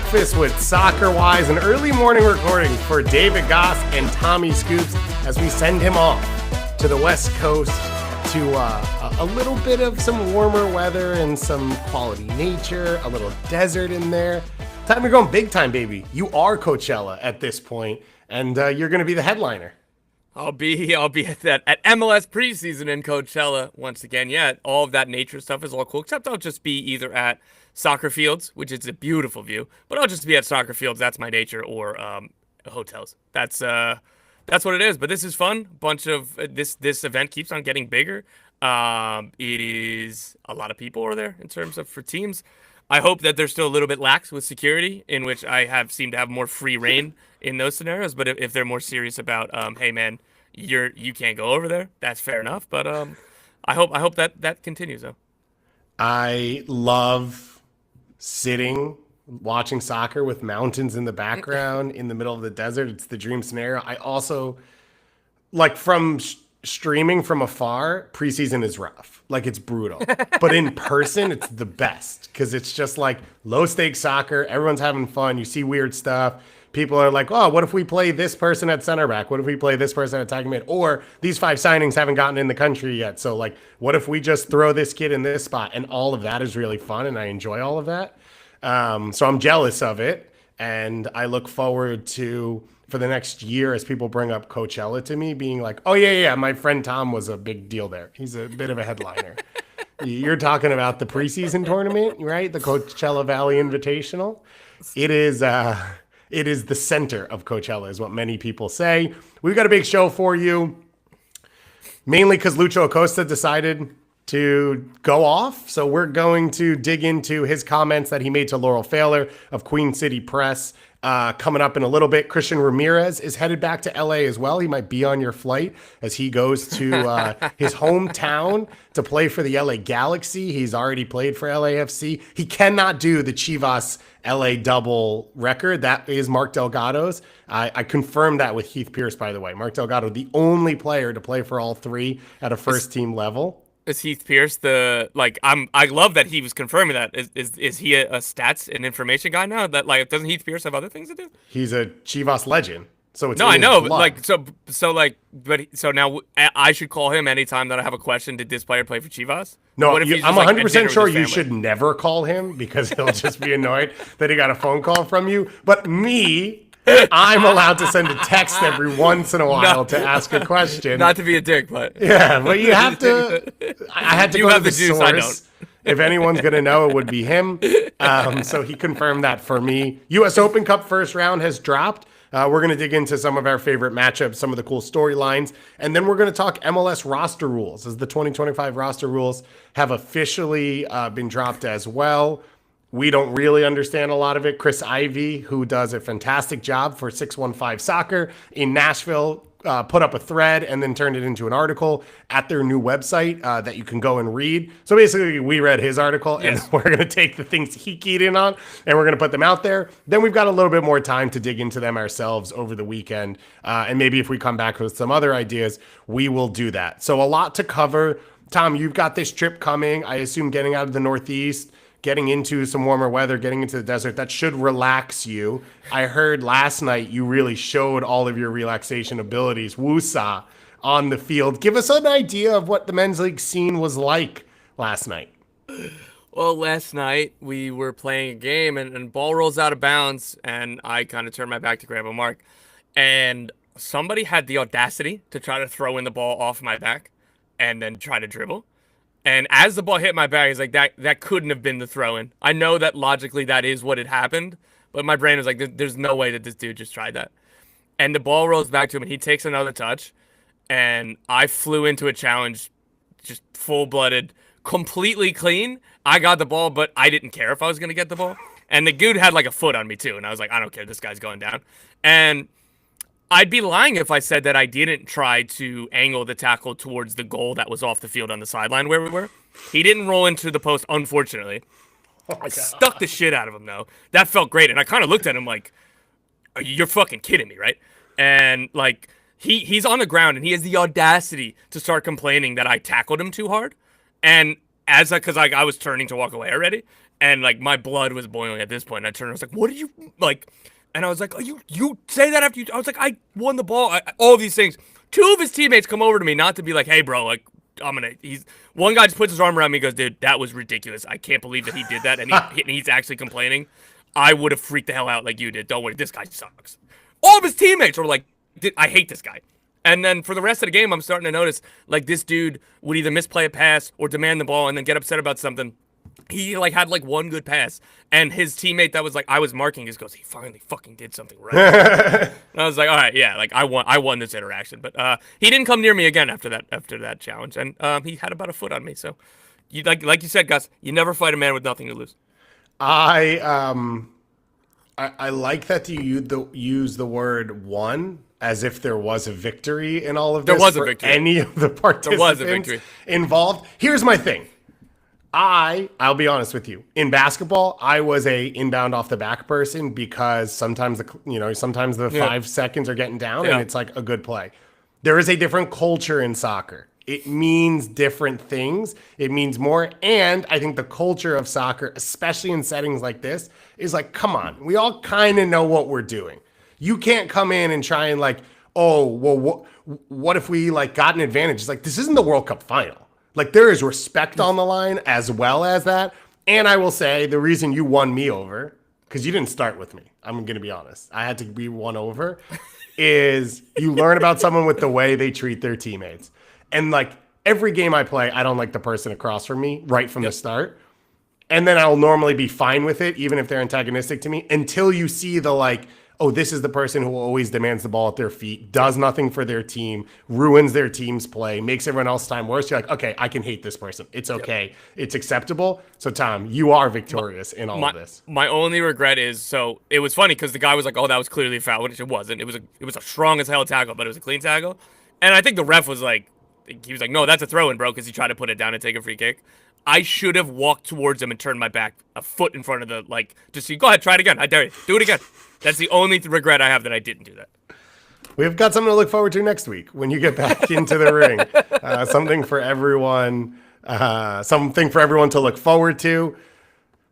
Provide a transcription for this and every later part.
breakfast with Soccerwise, an early morning recording for David Goss and Tommy Scoops as we send him off to the West Coast to a little bit of some warmer weather and some quality nature, a little desert in there. Time you're going big time, baby. You are Coachella at this point, and you're going to be the headliner. I'll be at that at MLS preseason in Coachella once again. Yeah, all of that nature stuff is all cool, except I'll just be either at soccer fields, which is a beautiful view, but I'll just be at soccer fields. That's my nature, or hotels. That's what it is. But this is fun. Bunch of this event keeps on getting bigger. It is a lot of people are there in terms of for teams. I hope that they're still a little bit lax with security, in which I seem to have more free reign in those scenarios. But if they're more serious about, hey man, you can't go over there, that's fair enough. But I hope that continues though. I love sitting watching soccer with mountains in the background in the middle of the desert. It's the dream scenario. I also like from streaming from afar, preseason is rough. Like it's brutal. But in person, it's the best because it's just like low stakes soccer. Everyone's having fun. You see weird stuff. People are like, oh, what if we play this person at center back? What if we play this person at attacking mid? Or these 5 signings haven't gotten in the country yet. So like, what if we just throw this kid in this spot? And all of that is really fun. And I enjoy all of that. So I'm jealous of it. And I look forward to, for the next year, as people bring up Coachella to me, being like, oh, yeah, my friend Tom was a big deal there. He's a bit of a headliner. You're talking about the preseason tournament, right? The Coachella Valley Invitational. It is the center of Coachella, is what many people say. We've got a big show for you, mainly because Lucho Acosta decided to go off. So we're going to dig into his comments that he made to Laurel Pfahler of Queen City Press. Coming up in a little bit, Christian Ramirez is headed back to LA as well. He might be on your flight as he goes to his hometown to play for the LA Galaxy. He's already played for LAFC. He cannot do the Chivas LA double record. That is Mark Delgado's. I confirmed that with Heath Pierce, by the way. Mark Delgado, the only player to play for all 3 at a first team level. Is Heath Pierce I love that he was confirming that. Is he a stats and information guy now? That like doesn't Heath Pierce have other things to do? He's a Chivas legend. So it's no, I know, so now I should call him anytime that I have a question. Did this player play for Chivas? No, I'm 100% sure you should never call him because he'll just be annoyed that he got a phone call from you. But I'm allowed to send a text every once in a while to ask a question. Not to be a dick, but yeah, but you have to. I had to go to the source. I don't. If anyone's gonna know, it would be him. So he confirmed that for me. U.S. Open Cup first round has dropped. We're going to dig into some of our favorite matchups, some of the cool storylines, and then we're going to talk MLS roster rules, as the 2025 roster rules have officially been dropped as well. We don't really understand a lot of it. Chris Ivey, who does a fantastic job for 615 Soccer in Nashville, put up a thread and then turned it into an article at their new website that you can go and read. So basically, we read his article, yes, and we're going to take the things he keyed in on, and we're going to put them out there. Then we've got a little bit more time to dig into them ourselves over the weekend. And maybe if we come back with some other ideas, we will do that. So a lot to cover. Tom, you've got this trip coming, I assume getting out of the Northeast, getting into some warmer weather, getting into the desert, that should relax you. I heard last night you really showed all of your relaxation abilities, woosah, on the field. Give us an idea of what the men's league scene was like last night. Well, last night we were playing a game and ball rolls out of bounds, and I kind of turned my back to grab a mark. And somebody had the audacity to try to throw in the ball off my back and then try to dribble. And as the ball hit my back, it's like that couldn't have been the throw-in. I know that logically that is what had happened, but my brain was like, there's no way that this dude just tried that. And the ball rolls back to him, and he takes another touch, and I flew into a challenge, just full-blooded, completely clean. I got the ball, but I didn't care if I was going to get the ball. And the dude had like a foot on me too, and I was like, I don't care, this guy's going down. And I'd be lying if I said that I didn't try to angle the tackle towards the goal that was off the field on the sideline where we were. He didn't roll into the post, unfortunately. I stuck the shit out of him, though. That felt great. And I kind of looked at him like, you're fucking kidding me, right? And, like, he's on the ground, and he has the audacity to start complaining that I tackled him too hard. And because I was turning to walk away already. And like my blood was boiling at this point. And I turned and I was like, what did you like? And I was like, oh, you say that after you, I was like, I won the ball. All these things. Two of his teammates come over to me, not to be like, hey, bro, like, one guy just puts his arm around me and goes, dude, that was ridiculous. I can't believe that he did that. And he's actually complaining. I would have freaked the hell out like you did. Don't worry, this guy sucks. All of his teammates were like, I hate this guy. And then for the rest of the game, I'm starting to notice, like, this dude would either misplay a pass or demand the ball and then get upset about something. He, like, had, like, one good pass. And his teammate that was, like, I was marking just goes, he finally fucking did something right. And I was like, all right, yeah, like, I won this interaction. But he didn't come near me again after that challenge. And he had about a foot on me. So, like you said, Gus, you never fight a man with nothing to lose. I like that you use the word won as if there was a victory in all of this. There was a victory. Any of the participants There was a victory involved. Here's my thing. I'll be honest with you. In basketball, I was a inbound off the back person because sometimes the 5 seconds are getting down and it's like a good play. There is a different culture in soccer. It means different things. It means more. And I think the culture of soccer, especially in settings like this, is like, come on, we all kind of know what we're doing. You can't come in and try and like, oh, well, what if we like got an advantage? It's like, this isn't the World Cup final. Like, there is respect on the line as well as that. And I will say the reason you won me over, because you didn't start with me, I'm going to be honest, I had to be won over, is you learn about someone with the way they treat their teammates. And like every game I play, I don't like the person across from me right from the start. And then I'll normally be fine with it, even if they're antagonistic to me, until you see the like, oh, this is the person who always demands the ball at their feet, does nothing for their team, ruins their team's play, makes everyone else's time worse. You're like, okay, I can hate this person. It's okay. It's acceptable. So, Tom, you are victorious in all of this. My only regret is, so it was funny because the guy was like, oh, that was clearly a foul, which it wasn't. It was a strong as hell tackle, but it was a clean tackle. And I think the ref was like, he was like, no, that's a throw-in, bro, because he tried to put it down and take a free kick. I should have walked towards him and turned my back a foot in front of the, like, just see, go ahead, try it again. I dare you. Do it again. That's the only regret I have that I didn't do that. We've got something to look forward to next week when you get back into the ring. Something for everyone to look forward to.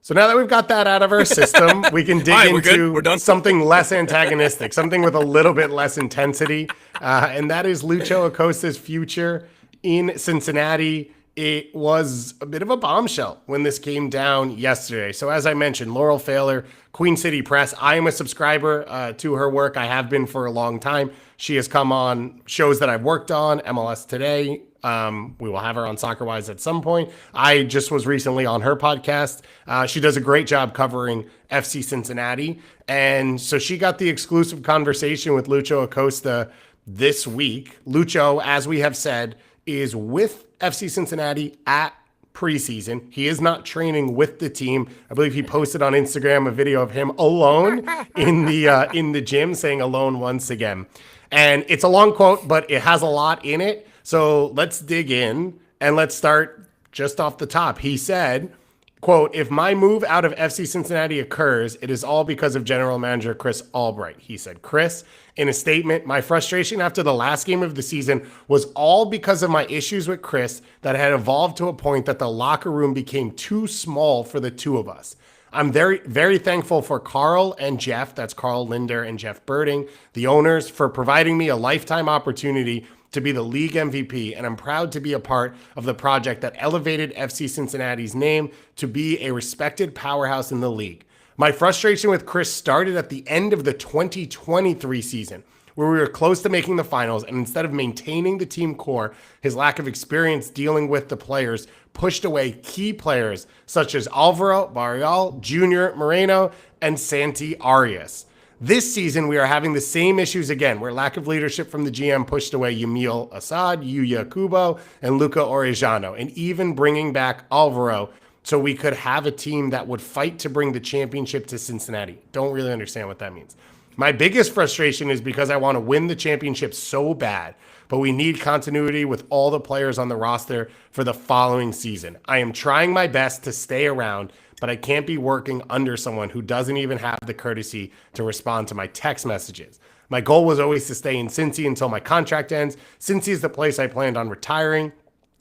So now that we've got that out of our system, we can dig into something less antagonistic, something with a little bit less intensity, and that is Lucho Acosta's future in Cincinnati. It was a bit of a bombshell when this came down yesterday. So as I mentioned, Laurel Failer, Queen City Press. I am a subscriber to her work. I have been for a long time. She has come on shows that I've worked on, MLS Today. We will have her on Soccerwise at some point. I just was recently on her podcast. She does a great job covering FC Cincinnati. And so she got the exclusive conversation with Lucho Acosta this week. Lucho, as we have said, is with FC Cincinnati at preseason. He is not training with the team. I believe he posted on Instagram a video of him alone in the gym, saying alone once again. And it's a long quote, but it has a lot in it. So let's dig in and let's start just off the top. He said, quote, "If my move out of FC Cincinnati occurs, it is all because of general manager Chris Albright." He said, Chris, in a statement, "My frustration after the last game of the season was all because of my issues with Chris that had evolved to a point that the locker room became too small for the two of us. I'm very, very thankful for Carl and Jeff," that's Carl Linder and Jeff Birding, "the owners, for providing me a lifetime opportunity to be the league MVP, and I'm proud to be a part of the project that elevated FC Cincinnati's name to be a respected powerhouse in the league. My frustration with Chris started at the end of the 2023 season, where we were close to making the finals, and instead of maintaining the team core, his lack of experience dealing with the players pushed away key players such as Alvaro Barrial, Junior Moreno, and Santi Arias. This season, we are having the same issues again, where lack of leadership from the GM pushed away Yamil Assad, Yuya Kubo, and Luca Orejano, and even bringing back Alvaro so we could have a team that would fight to bring the championship to Cincinnati. Don't really understand what that means. My biggest frustration is because I want to win the championship so bad, but we need continuity with all the players on the roster for the following season. I am trying my best to stay around, but I can't be working under someone who doesn't even have the courtesy to respond to my text messages. My goal was always to stay in Cincy until my contract ends. Cincy is the place I planned on retiring.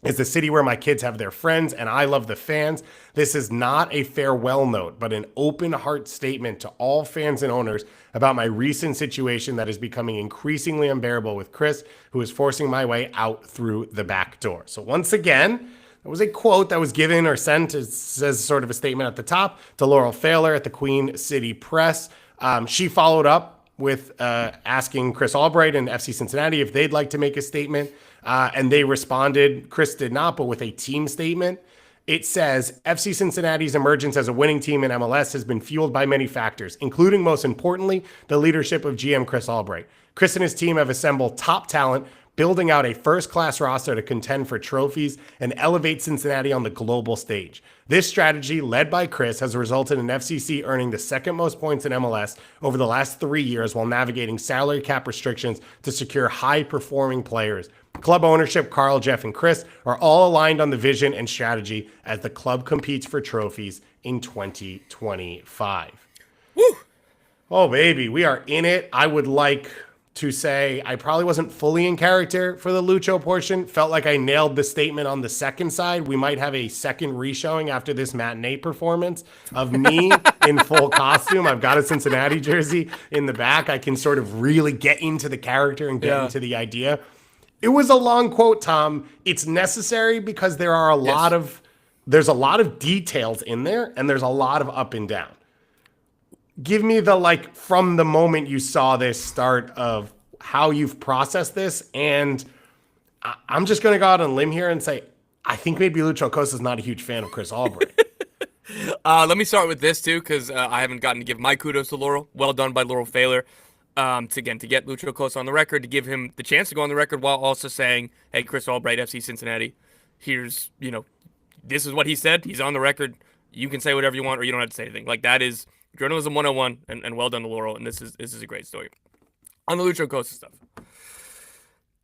is the city where my kids have their friends, and I love the fans. This is not a farewell note, but an open heart statement to all fans and owners about my recent situation that is becoming increasingly unbearable with Chris, who is forcing my way out through the back door. So once again, that was a quote that was given or sent, it says sort of a statement at the top, to Laurel Failer at the Queen City Press. She followed up with asking Chris Albright and FC Cincinnati if they'd like to make a statement. And they responded, Chris did not, but with a team statement. It says, FC Cincinnati's emergence as a winning team in MLS has been fueled by many factors, including, most importantly, the leadership of GM Chris Albright. Chris and his team have assembled top talent, building out a first-class roster to contend for trophies and elevate Cincinnati on the global stage. This strategy, led by Chris, has resulted in FCC earning the second most points in MLS over the last 3 years while navigating salary cap restrictions to secure high-performing players. Club ownership, Carl, Jeff, and Chris are all aligned on the vision and strategy as the club competes for trophies in 2025. Woo! Oh, baby, we are in it. I would like to say I probably wasn't fully in character for the Lucho portion. Felt like I nailed the statement on the second side. We might have a second re-showing after this matinee performance of me in full costume. I've got a Cincinnati jersey in the back. I can sort of really get into the character and get into the idea. It was a long quote, Tom. It's necessary because there are there's a lot of details in there, and there's a lot of up and down. Give me the, from the moment you saw this start of how you've processed this. And I'm just going to go out on a limb here and say, I think maybe Lucho Acosta is not a huge fan of Chris Albright. Let me start with this, too, because I haven't gotten to give my kudos to Laurel. Well done by Laurel Failer. To get Lucho Acosta on the record, to give him the chance to go on the record while also saying, hey, Chris Albright, FC Cincinnati, here's, this is what he said. He's on the record. You can say whatever you want or you don't have to say anything. That is journalism 101, and well done to Laurel, and this is a great story. On the Lucho Acosta stuff,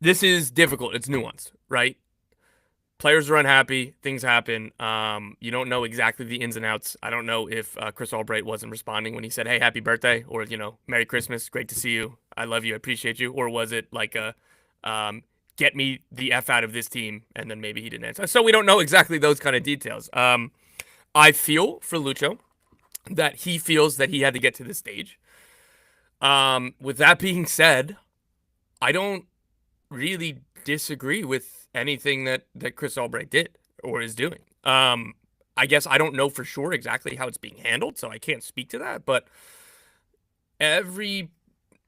this is difficult. It's nuanced, right? Players are unhappy. Things happen. You don't know exactly the ins and outs. I don't know if Chris Albright wasn't responding when he said, hey, happy birthday, or, Merry Christmas, great to see you, I love you, I appreciate you, or was it like a get me the F out of this team, and then maybe he didn't answer. So we don't know exactly those kind of details. I feel for Lucho that he feels that he had to get to this stage. With that being said, I don't really disagree with anything that Chris Albright did or is doing. I guess I don't know for sure exactly how it's being handled, so I can't speak to that, but maybe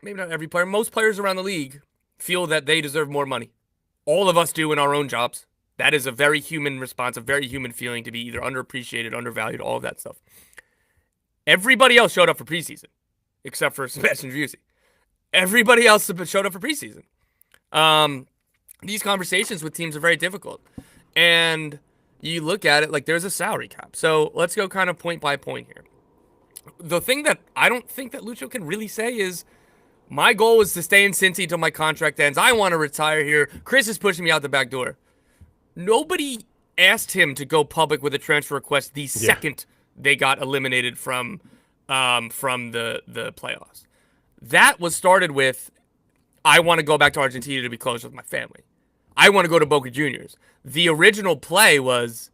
not every player, most players around the league feel that they deserve more money. All of us do in our own jobs. That is a very human response, a very human feeling to be either underappreciated, undervalued, all of that stuff. Everybody else showed up for preseason, except for Sebastian Driussi. Everybody else showed up for preseason. These conversations with teams are very difficult. And you look at it there's a salary cap. So let's go kind of point by point here. The thing that I don't think that Lucho can really say is, my goal is to stay in Cincy until my contract ends. I want to retire here. Chris is pushing me out the back door. Nobody asked him to go public with a transfer request the second they got eliminated from the playoffs. That was started with, I want to go back to Argentina to be close with my family. I want to go to Boca Juniors. The original play was,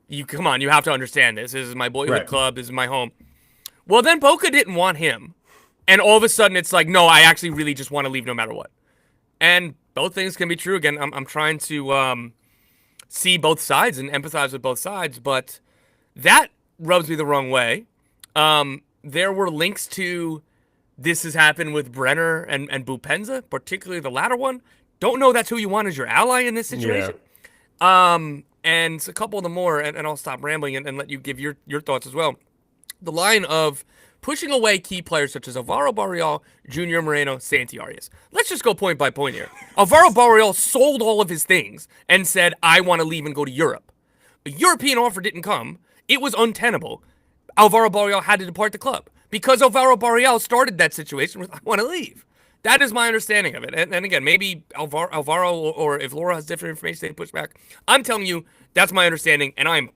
you have to understand this. This is my boyhood club. This is my home. Well, then Boca didn't want him. And all of a sudden it's no, I actually really just want to leave no matter what. And both things can be true. Again, I'm trying to see both sides and empathize with both sides, but that rubs me the wrong way. There were links to this has happened with Brenner and Bupenza, particularly the latter one. Don't know that's who you want as your ally in this situation. Yeah. And a couple of them more, and I'll stop rambling and let you give your thoughts as well. The line of pushing away key players such as Alvaro Barreal, Junior Moreno, Santi Arias. Let's just go point by point here. Alvaro Barreal sold all of his things and said, I want to leave and go to Europe. A European offer didn't come. It was untenable. Alvaro Barreal had to depart the club because Alvaro Barreal started that situation with, I want to leave. That is my understanding of it. And again, maybe Alvaro or if Laura has different information, they push back. I'm telling you, that's my understanding, and I'm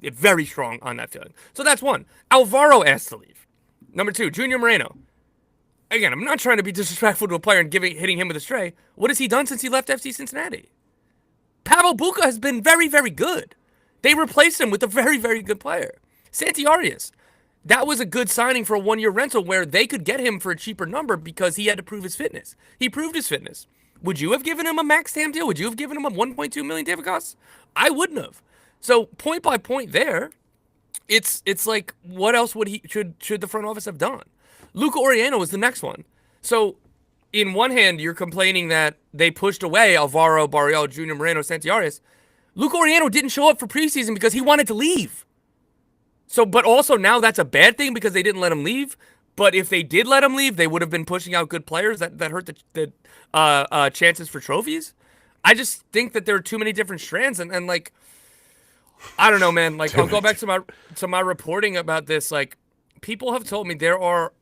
very strong on that feeling. So that's one. Alvaro asked to leave. Number two, Junior Moreno. Again, I'm not trying to be disrespectful to a player and hitting him with a stray. What has he done since he left FC Cincinnati? Pavel Buka has been very, very good. They replaced him with a very, very good player. Santi Arias. That was a good signing for a one-year rental where they could get him for a cheaper number because he had to prove his fitness. He proved his fitness. Would you have given him a max TAM deal? Would you have given him a 1.2 million David costs? I wouldn't have. So point by point there, it's like what else should the front office have done? Luca Oriano was the next one. So in one hand, you're complaining that they pushed away Alvaro Barrial, Junior Moreno, Santi Arias. Luca Oriano didn't show up for preseason because he wanted to leave. So, but also now that's a bad thing because they didn't let him leave. But if they did let him leave, they would have been pushing out good players that hurt the chances for trophies. I just think that there are too many different strands, and like, I don't know, man. Like, I'll go back to my reporting about this. Like, people have told me there are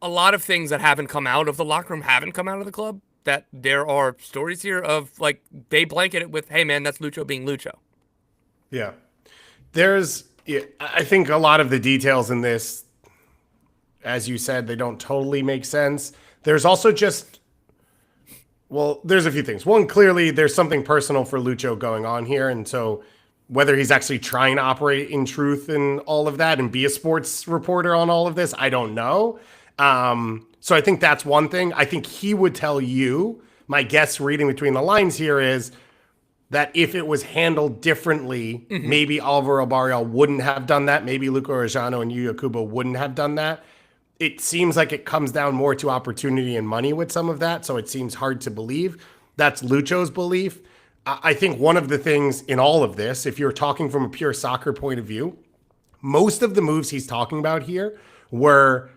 a lot of things that haven't come out of the locker room, haven't come out of the club. That there are stories here of like they blanket it with, "Hey, man, that's Lucho being Lucho." Yeah, I think a lot of the details in this, as you said, they don't totally make sense. There's also just, well, there's a few things. One, clearly there's something personal for Lucho going on here. And so whether he's actually trying to operate in truth and all of that and be a sports reporter on all of this, I don't know. So I think that's one thing. I think he would tell you, my guess reading between the lines here is, that if it was handled differently, maybe Alvaro Barrial wouldn't have done that. Maybe Luca Orejano and Yuya Kubo wouldn't have done that. It seems like it comes down more to opportunity and money with some of that, so it seems hard to believe. That's Lucho's belief. I think one of the things in all of this, if you're talking from a pure soccer point of view, most of the moves he's talking about here were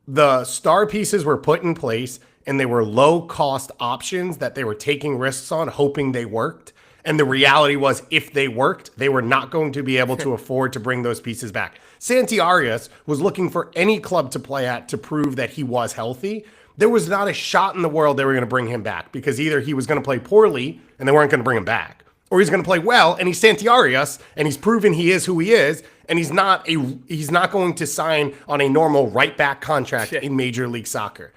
the star pieces were put in place and they were low-cost options that they were taking risks on, hoping they worked. And the reality was, if they worked, they were not going to be able to afford to bring those pieces back. Santi Arias was looking for any club to play at to prove that he was healthy. There was not a shot in the world they were going to bring him back because either he was going to play poorly and they weren't going to bring him back, or he's going to play well and he's Santi Arias and he's proven he is who he is, and he's not going to sign on a normal right back contract in Major League Soccer.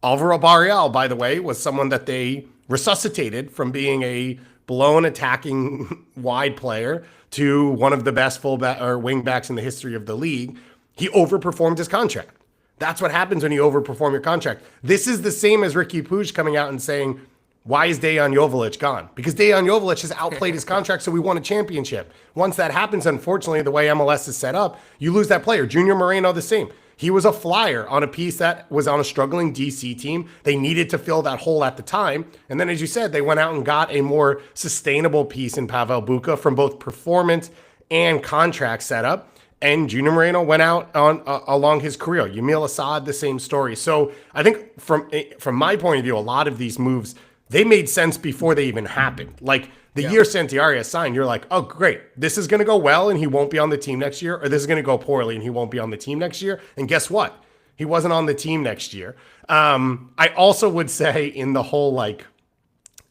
Alvaro Barrial, by the way, was someone that they resuscitated from being a blown attacking wide player to one of the best fullback or wing backs in the history of the league. He overperformed his contract. That's what happens when you overperform your contract. This is the same as Ricky Puig coming out and saying, why is Dejan Joveljic gone? Because Dejan Joveljic has outplayed his contract, so we won a championship. Once that happens, unfortunately, the way MLS is set up, you lose that player. Junior Moreno, the same. He was a flyer on a piece that was on a struggling DC team. They needed to fill that hole at the time. And then, as you said, they went out and got a more sustainable piece in Pavel Buka from both performance and contract setup. And Junior Moreno went out on along his career. Yamil Assad, the same story. So I think from my point of view, a lot of these moves, they made sense before they even happened. Like the year Santi Arias signed, you're like, oh, great. This is going to go well and he won't be on the team next year, or this is going to go poorly and he won't be on the team next year. And guess what? He wasn't on the team next year. I also would say in the whole like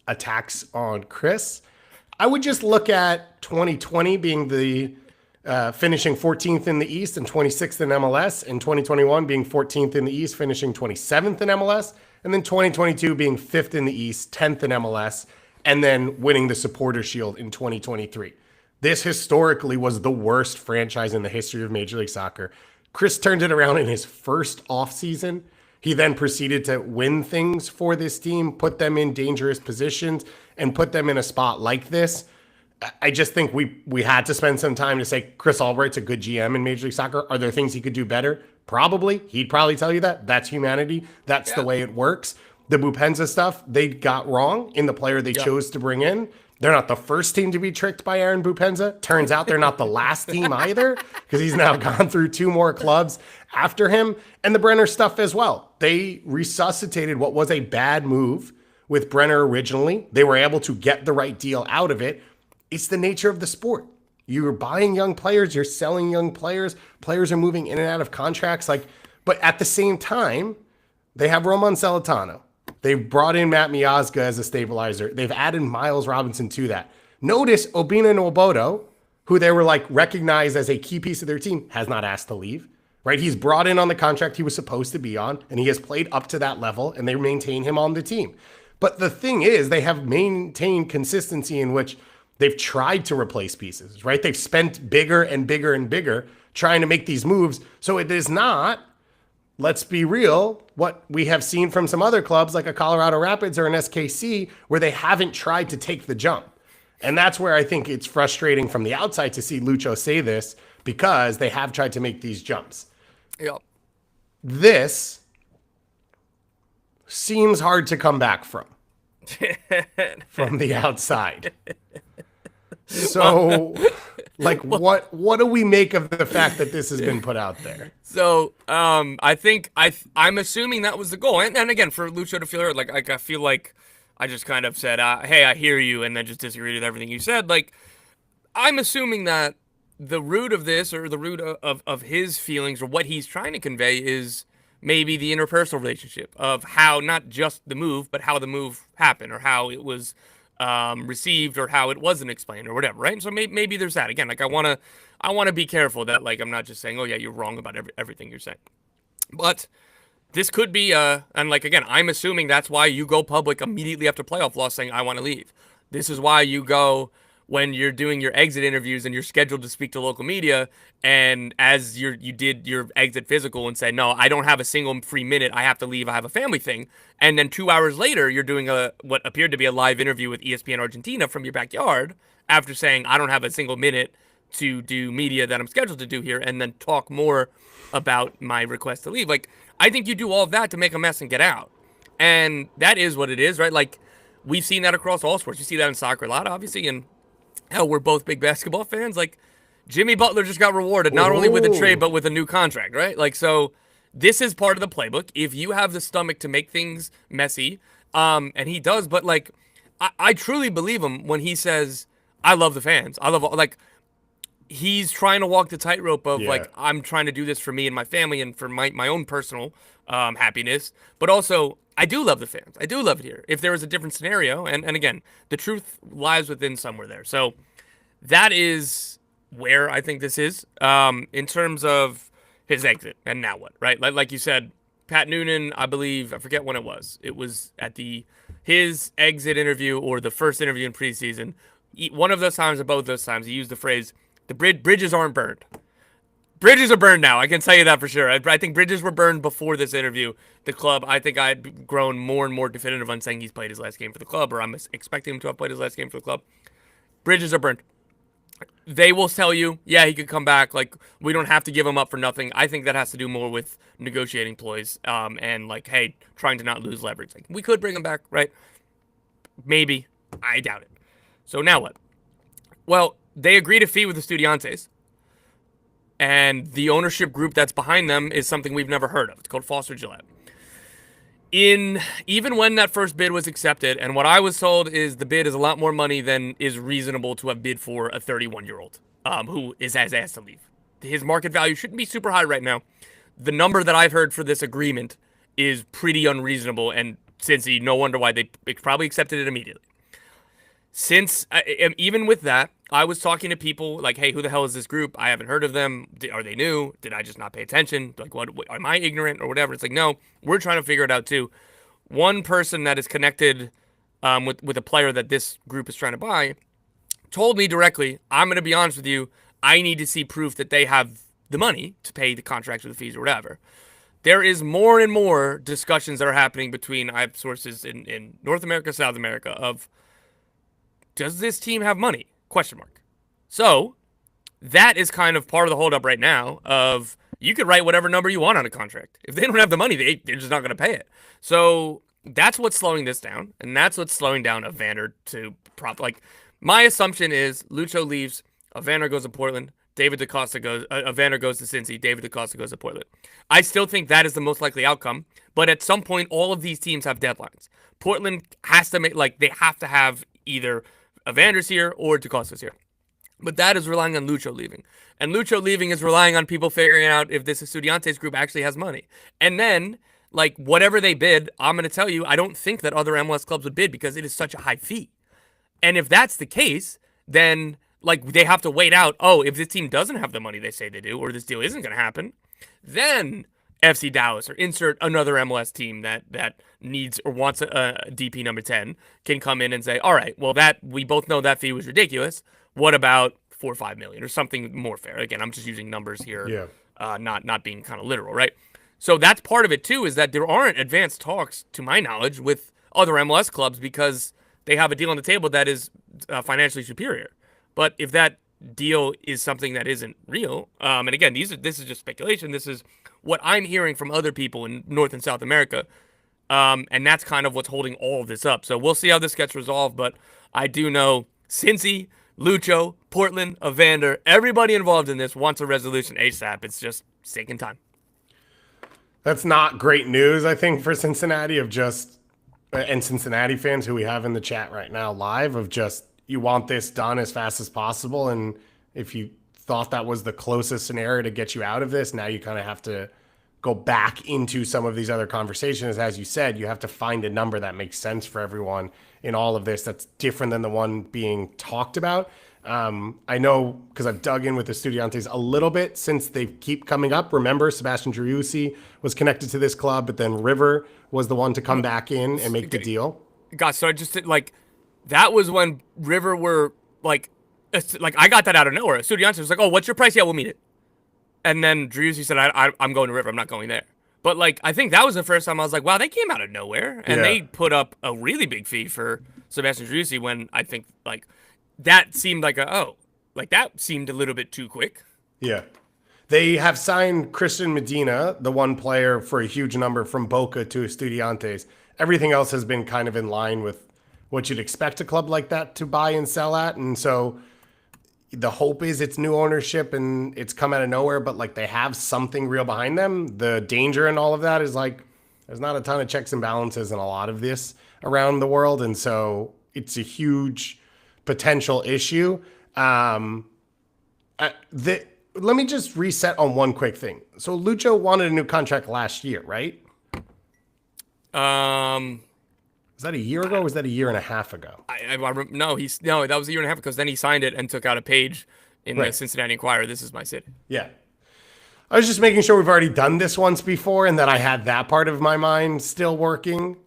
attacks on Chris, I would just look at 2020 being the finishing 14th in the East and 26th in MLS, and 2021 being 14th in the East, finishing 27th in MLS, and then 2022 being 5th in the East, 10th in MLS, and then winning the Supporter Shield in 2023. This historically was the worst franchise in the history of Major League Soccer. Chris turned it around in his first offseason. He then proceeded to win things for this team, put them in dangerous positions, and put them in a spot like this. I just think we had to spend some time to say Chris Albright's a good GM in Major League Soccer. Are there things he could do better? Probably. He'd probably tell you that. That's humanity. That's the way it works. The Bupenza stuff, they got wrong in the player they chose to bring in. They're not the first team to be tricked by Aaron Bupenza. Turns out they're not the last team either, because he's now gone through 2 more clubs after him. And the Brenner stuff as well. They resuscitated what was a bad move with Brenner originally. They were able to get the right deal out of it. It's the nature of the sport. You're buying young players, you're selling young players. Players are moving in and out of contracts. But at the same time, they have Roman Celentano. They've brought in Matt Miazga as a stabilizer. They've added Miles Robinson to that. Notice Obina Nwobodo, who they were recognized as a key piece of their team, has not asked to leave. Right? He's brought in on the contract he was supposed to be on, and he has played up to that level, and they maintain him on the team. But the thing is, they have maintained consistency in which They've tried to replace pieces, right? They've spent bigger and bigger and bigger trying to make these moves. So it is not, let's be real, what we have seen from some other clubs like a Colorado Rapids or an SKC where they haven't tried to take the jump. And that's where I think it's frustrating from the outside to see Lucho say this, because they have tried to make these jumps. Yep. This seems hard to come back from the outside. So, like, what do we make of the fact that this has been put out there? So, I think I'm assuming that was the goal, and again, for Lucho to feel hurt, like I feel like I just kind of said, "Hey, I hear you," and then just disagreed with everything you said. Like, I'm assuming that the root of this, or the root of his feelings, or what he's trying to convey, is maybe the interpersonal relationship of how not just the move, but how the move happened, or how it was received, or how it wasn't explained, or whatever, right? So maybe there's that. Again, like I want to be careful that, like, I'm not just saying, oh yeah, you're wrong about everything you're saying. But this could be and like, again, I'm assuming that's why you go public immediately after playoff loss saying I want to leave. This is why you go when you're doing your exit interviews and you're scheduled to speak to local media, and as you did your exit physical and said, no, I don't have a single free minute, I have to leave, I have a family thing. And then 2 hours later, you're doing what appeared to be a live interview with ESPN Argentina from your backyard after saying, I don't have a single minute to do media that I'm scheduled to do here, and then talk more about my request to leave. Like, I think you do all of that to make a mess and get out. And that is what it is, right? Like, we've seen that across all sports. You see that in soccer a lot, obviously, and hell, we're both big basketball fans. Like, Jimmy Butler just got rewarded, not only with a trade, but with a new contract, right? Like, so this is part of the playbook. If you have the stomach to make things messy, and he does, but, like, I truly believe him when he says, I love the fans. I love, like, he's trying to walk the tightrope of, like, I'm trying to do this for me and my family and for my own personal happiness, but also, I do love the fans. I do love it here. If there was a different scenario, and again, the truth lies within somewhere there. So that is where I think this is in terms of his exit and now what, right? Like you said, Pat Noonan, I believe, I forget when it was. It was at his exit interview or the first interview in preseason. One of those times or both those times, he used the phrase, the bridges aren't burned. Bridges are burned now. I can tell you that for sure. I think bridges were burned before this interview. The club, I think I'd grown more and more definitive on saying he's played his last game for the club, or I'm expecting him to have played his last game for the club. Bridges are burned. They will tell you, yeah, he could come back. Like, we don't have to give him up for nothing. I think that has to do more with negotiating ploys and, like, hey, trying to not lose leverage. Like, we could bring him back, right? Maybe. I doubt it. So now what? Well, they agreed a fee with the Estudiantes. And the ownership group that's behind them is something we've never heard of. It's called Foster Gillette. Even when that first bid was accepted, and what I was told is the bid is a lot more money than is reasonable to have bid for a 31-year-old who has asked to leave. His market value shouldn't be super high right now. The number that I've heard for this agreement is pretty unreasonable, and Cincy, no wonder why they probably accepted it immediately. Since, even with that, I was talking to people like, hey, who the hell is this group? I haven't heard of them. Are they new? Did I just not pay attention? Like, what am I ignorant or whatever? It's like, no, we're trying to figure it out too. One person that is connected with a player that this group is trying to buy told me directly, I'm going to be honest with you, I need to see proof that they have the money to pay the contracts or the fees or whatever. There is more and more discussions that are happening between, I have sources in North America, South America, of, does this team have money? Question mark. So that is kind of part of the holdup right now of, you could write whatever number you want on a contract. If they don't have the money, they're just not going to pay it. So that's what's slowing this down, and that's what's slowing down Evander to like, my assumption is Lucho leaves, Evander goes to Portland, David DaCosta goes, Evander goes to Cincy, David DaCosta goes to Portland. I still think that is the most likely outcome, but at some point, all of these teams have deadlines. Portland has to make, like, they have to have either Evander's here or DaCosta's here. But that is relying on Lucho leaving. And Lucho leaving is relying on people figuring out if this Estudiantes group actually has money. And then, like, whatever they bid, I'm going to tell you, I don't think that other MLS clubs would bid because it is such a high fee. And if that's the case, then, like, they have to wait out, oh, if this team doesn't have the money they say they do, or this deal isn't going to happen, then FC Dallas or insert another MLS team that needs or wants a DP number 10 can come in and say, all right, well, that we both know that fee was ridiculous. What about 4 or 5 million or something more fair? Again, I'm just using numbers here, not being kind of literal, right? So that's part of it too, is that there aren't advanced talks, to my knowledge, with other MLS clubs because they have a deal on the table that is financially superior. But if that deal is something that isn't real, and again, this is just speculation. This is what I'm hearing from other people in North and South America, and that's kind of what's holding all of this up. So we'll see how this gets resolved. But I do know Cincy, Lucho, Portland, Evander, everybody involved in this wants a resolution ASAP. It's just taking time. That's not great news, I think, for Cincinnati and Cincinnati fans who we have in the chat right now live of just, you want this done as fast as possible. And if you thought that was the closest scenario to get you out of this, now you kind of have to go back into some of these other conversations. As you said, you have to find a number that makes sense for everyone in all of this that's different than the one being talked about. I know because I've dug in with the Estudiantes a little bit since they keep coming up. Remember, Sebastian Driussi was connected to this club, but then River was the one to come back in and make the deal. God, so I just that was when River were like I got that out of nowhere. Estudiantes was like, "Oh, what's your price? Yeah, we'll meet it." And then Driussi said, "I'm going to River. I'm not going there." But I think that was the first time I was like, "Wow, they came out of nowhere," and they put up a really big fee for Sebastian Driussi when I think that seemed that seemed a little bit too quick. Yeah. They have signed Christian Medina, the one player, for a huge number from Boca to Estudiantes. Everything else has been kind of in line with what you'd expect a club like that to buy and sell at. And so the hope is it's new ownership and it's come out of nowhere, but they have something real behind them. The danger in all of that is there's not a ton of checks and balances in a lot of this around the world. And so it's a huge potential issue. Let me just reset on one quick thing. So Lucho wanted a new contract last year, right? Was that a year ago or was that a year and a half ago? No, that was a year and a half because then he signed it and took out a page in the Cincinnati Enquirer. This is my city. Yeah. I was just making sure we've already done this once before and that I had that part of my mind still working.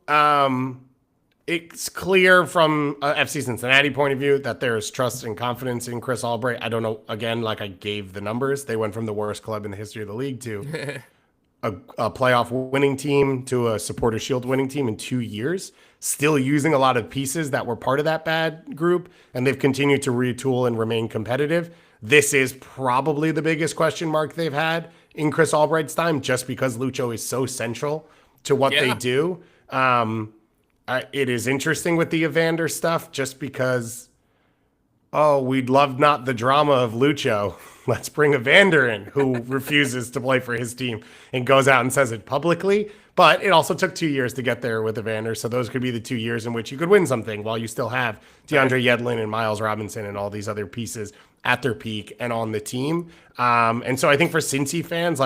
It's clear from a FC Cincinnati point of view that there is trust and confidence in Chris Albright. I don't know, again, I gave the numbers. They went from the worst club in the history of the league to a playoff winning team to a Supporter Shield winning team in 2 years, still using a lot of pieces that were part of that bad group, and they've continued to retool and remain competitive. This is probably the biggest question mark they've had in Chris Albright's time, just because Lucho is so central to what they do. It is interesting with the Evander stuff just because, we'd love not the drama of Lucho. Let's bring Evander in, who refuses to play for his team and goes out and says it publicly. But it also took 2 years to get there with Evander, so those could be the 2 years in which you could win something while you still have DeAndre Yedlin and Miles Robinson and all these other pieces at their peak and on the team. And so I think for Cincy fans,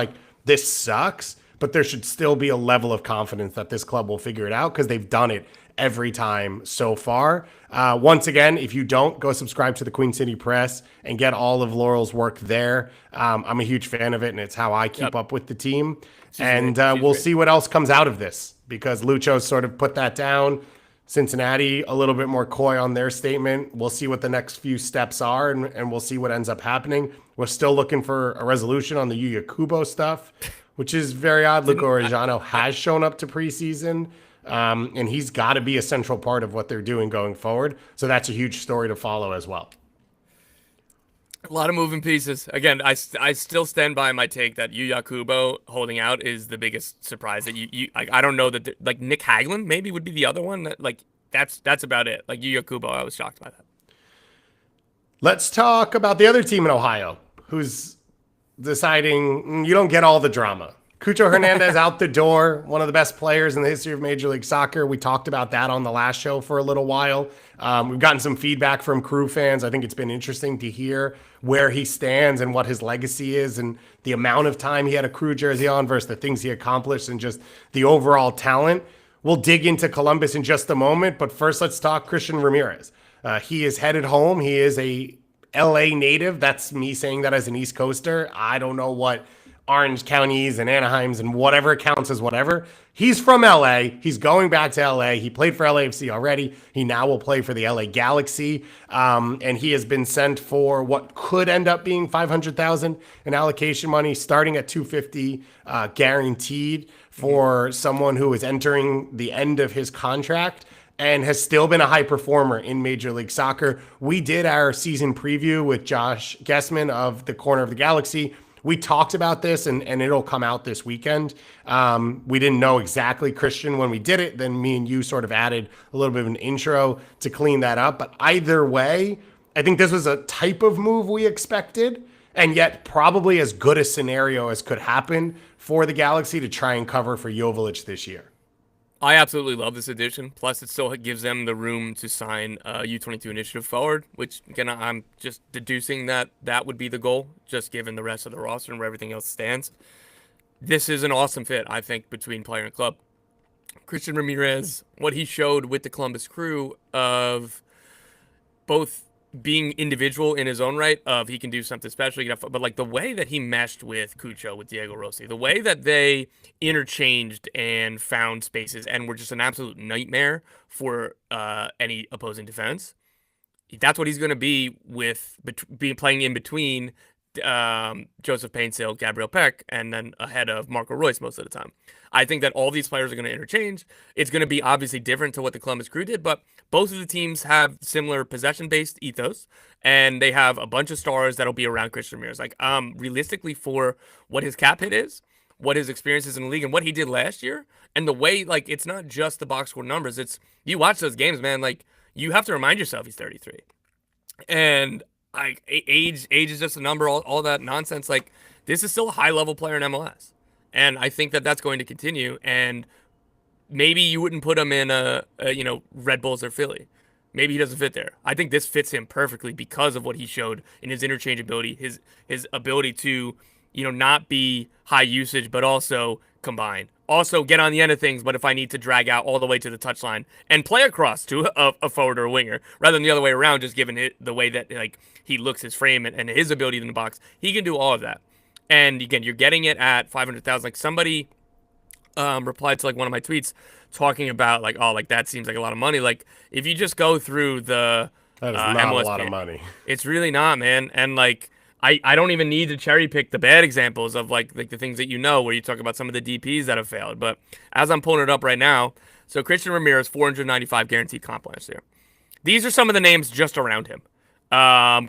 this sucks, but there should still be a level of confidence that this club will figure it out because they've done it every time so far. Once again, if you don't, go subscribe to the Queen City Press and get all of Laurel's work there. I'm a huge fan of it, and it's how I keep up with the team. And we'll see what else comes out of this because Lucho sort of put that down. Cincinnati, a little bit more coy on their statement. We'll see what the next few steps are, and we'll see what ends up happening. We're still looking for a resolution on the Yuya Kubo stuff, which is very odd. Luca Orejano has shown up to preseason, and he's got to be a central part of what they're doing going forward. So that's a huge story to follow as well. A lot of moving pieces. Again, I still stand by my take that Yuya Kubo holding out is the biggest surprise. That I don't know that Nick Haglund maybe would be the other one. That's about it. Yuya Kubo, I was shocked by that. Let's talk about the other team in Ohio who's deciding you don't get all the drama. Cucho Hernandez out the door, one of the best players in the history of Major League Soccer. We talked about that on the last show for a little while. We've gotten some feedback from Crew fans. I think it's been interesting to hear where he stands and what his legacy is and the amount of time he had a Crew jersey on versus the things he accomplished and just the overall talent. We'll dig into Columbus in just a moment, but first let's talk Christian Ramirez. He is headed home. He is a LA native. That's me saying that as an East Coaster. I don't know what Orange counties and Anaheims and whatever counts as whatever. He's from LA. He's going back to LA. He played for LAFC already. He now will play for the LA Galaxy. And he has been sent for what could end up being $500,000 in allocation money, starting at $250 guaranteed for someone who is entering the end of his contract and has still been a high performer in Major League Soccer. We did our season preview with Josh Gessman of the Corner of the Galaxy. We talked about this, and it'll come out this weekend. We didn't know exactly, Christian, when we did it. Then me and you sort of added a little bit of an intro to clean that up. But either way, I think this was a type of move we expected, and yet probably as good a scenario as could happen for the Galaxy to try and cover for Joveljic this year. I absolutely love this addition. Plus, it still gives them the room to sign U22 initiative forward, which, again, I'm just deducing that would be the goal, just given the rest of the roster and where everything else stands. This is an awesome fit, I think, between player and club. Christian Ramirez, what he showed with the Columbus Crew of both being individual in his own right, of he can do something special, but like the way that he meshed with Cucho, with Diego Rossi, the way that they interchanged and found spaces and were just an absolute nightmare for any opposing defense. That's what he's going to be with playing in between Joseph Painstill, Gabriel Peck, and then ahead of Marco Royce most of the time. I think that all these players are going to interchange. It's going to be obviously different to what the Columbus Crew did, but both of the teams have similar possession-based ethos, and they have a bunch of stars that'll be around Christian Ramirez. Like, realistically, for what his cap hit is, what his experience is in the league, and what he did last year, and the way, like, it's not just the box score numbers. It's, you watch those games, man, like, you have to remind yourself he's 33. And age is just a number, all that nonsense. Like, this is still a high-level player in MLS. And I think that that's going to continue. And maybe you wouldn't put him in a Red Bulls or Philly. Maybe he doesn't fit there. I think this fits him perfectly because of what he showed in his interchangeability, his ability to, not be high usage, but also combine. Also get on the end of things, but if I need to drag out all the way to the touchline and play across to a forward or a winger, rather than the other way around, just given it the way that he looks, his frame and his ability in the box, he can do all of that. And again, you're getting it at $500,000. Like, somebody replied to one of my tweets talking about that seems like a lot of money. Like, if you just go through the that is not MLS a lot game, of money. It's really not, man. And I don't even need to cherry pick the bad examples of like the things that where you talk about some of the DPs that have failed. But as I'm pulling it up right now, so Christian Ramirez, 495 guaranteed comp last year. These are some of the names just around him.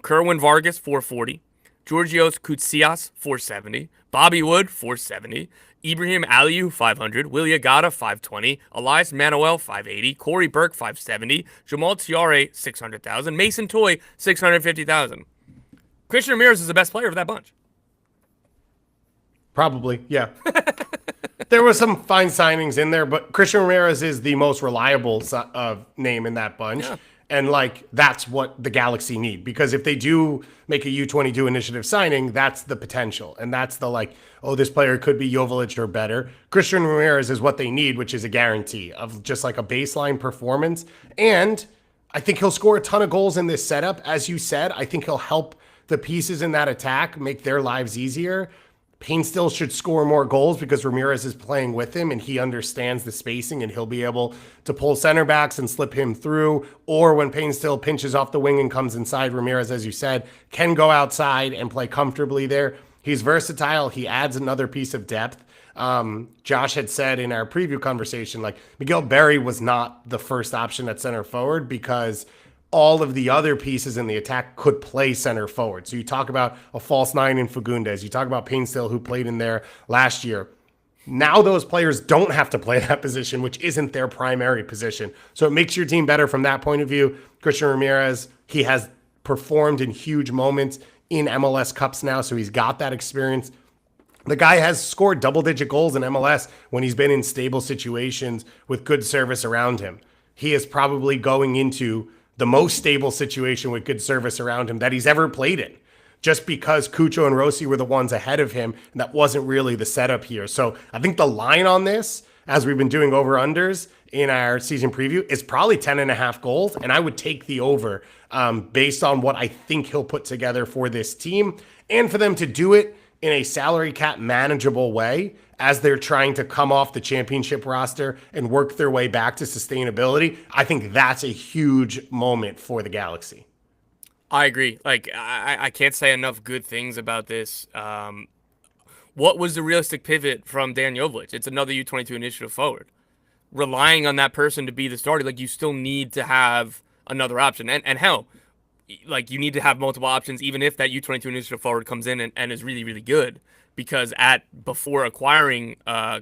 Kerwin Vargas, 440. Georgios Koutsias, 470. Bobby Wood, 470. Ibrahim Aliou, 500. Willie Agata, 520. Elias Manuel, 580. Corey Burke, 570. Jamal Tiare, 600,000. Mason Toy, 650,000. Christian Ramirez is the best player of that bunch. Probably, yeah. There were some fine signings in there, but Christian Ramirez is the most reliable name in that bunch. Yeah. And that's what the Galaxy need, because if they do make a U22 initiative signing, that's the potential. And that's the this player could be Joveljic or better. Christian Ramirez is what they need, which is a guarantee of just a baseline performance. And I think he'll score a ton of goals in this setup. As you said, I think he'll help the pieces in that attack make their lives easier. Painstill should score more goals because Ramirez is playing with him and he understands the spacing, and he'll be able to pull center backs and slip him through. Or when Painstill pinches off the wing and comes inside, Ramirez, as you said, can go outside and play comfortably there. He's versatile. He adds another piece of depth. Josh had said in our preview conversation, Miguel Berry was not the first option at center forward because all of the other pieces in the attack could play center forward. So you talk about a false nine in Fagundes. You talk about Painstill, who played in there last year. Now those players don't have to play that position, which isn't their primary position. So it makes your team better from that point of view. Christian Ramirez, he has performed in huge moments in MLS Cups now, so he's got that experience. The guy has scored double-digit goals in MLS when he's been in stable situations with good service around him. He is probably going into the most stable situation with good service around him that he's ever played in, just because Cucho and Rossi were the ones ahead of him, and that wasn't really the setup here. So I think the line on this, as we've been doing over-unders in our season preview, is probably 10.5 goals, and I would take the over based on what I think he'll put together for this team, and for them to do it in a salary cap manageable way as they're trying to come off the championship roster and work their way back to sustainability, I think that's a huge moment for the Galaxy. I agree. Like, I can't say enough good things about this. What was the realistic pivot from Dan Jovic? It's another U22 initiative forward. Relying on that person to be the starter, like, you still need to have another option. And hell, like, you need to have multiple options, even if that U22 initiative forward comes in and is really, really good. Because before acquiring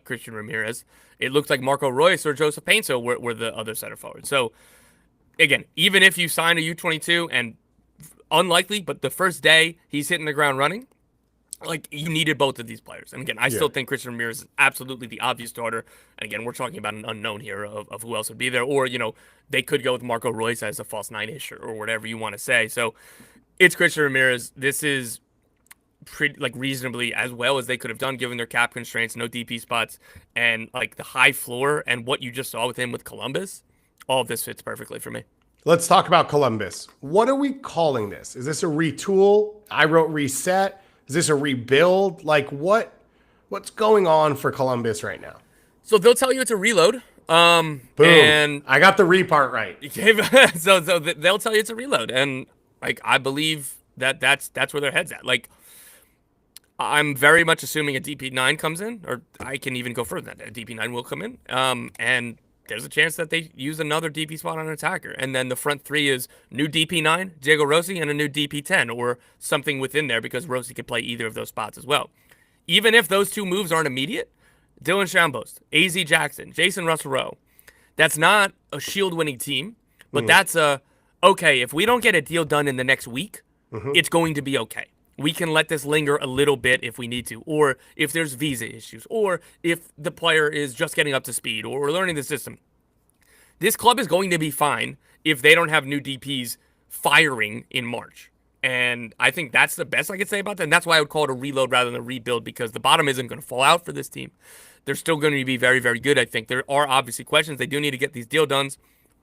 Christian Ramirez, it looked like Marco Royce or Joseph Painso were the other center forward. So, again, even if you sign a U22 and unlikely, but the first day he's hitting the ground running, like, you needed both of these players. And again, I still think Christian Ramirez is absolutely the obvious starter. And again, we're talking about an unknown here of who else would be there. Or, they could go with Marco Royce as a false nine-ish or whatever you want to say. So it's Christian Ramirez. This is pretty, like, reasonably as well as they could have done given their cap constraints, no DP spots, and like the high floor and what you just saw with him with Columbus. All of this fits perfectly for me. Let's talk about Columbus. What are we calling this? Is this a retool? I wrote reset. Is this a rebuild? Like, what's going on for Columbus right now? So they'll tell you it's a reload. Boom. And I got the re part right. so they'll tell you it's a reload. And like, I believe that's where their head's at. Like, I'm very much assuming a DP9 comes in, or I can even go further than that. A DP9 will come in. And there's a chance that they use another DP spot on an attacker. And then the front three is new DP9, Diego Rossi, and a new DP10, or something within there, because Rossi could play either of those spots as well. Even if those two moves aren't immediate, Dylan Shambost, AZ Jackson, Jason Russell-Rowe, that's not a Shield-winning team, but that's okay, if we don't get a deal done in the next week, it's going to be okay. We can let this linger a little bit if we need to, or if there's visa issues, or if the player is just getting up to speed or learning the system. This club is going to be fine if they don't have new DPs firing in March. And I think that's the best I could say about that. And that's why I would call it a reload rather than a rebuild, because the bottom isn't going to fall out for this team. They're still going to be very, very good, I think. There are obviously questions. They do need to get these deal done,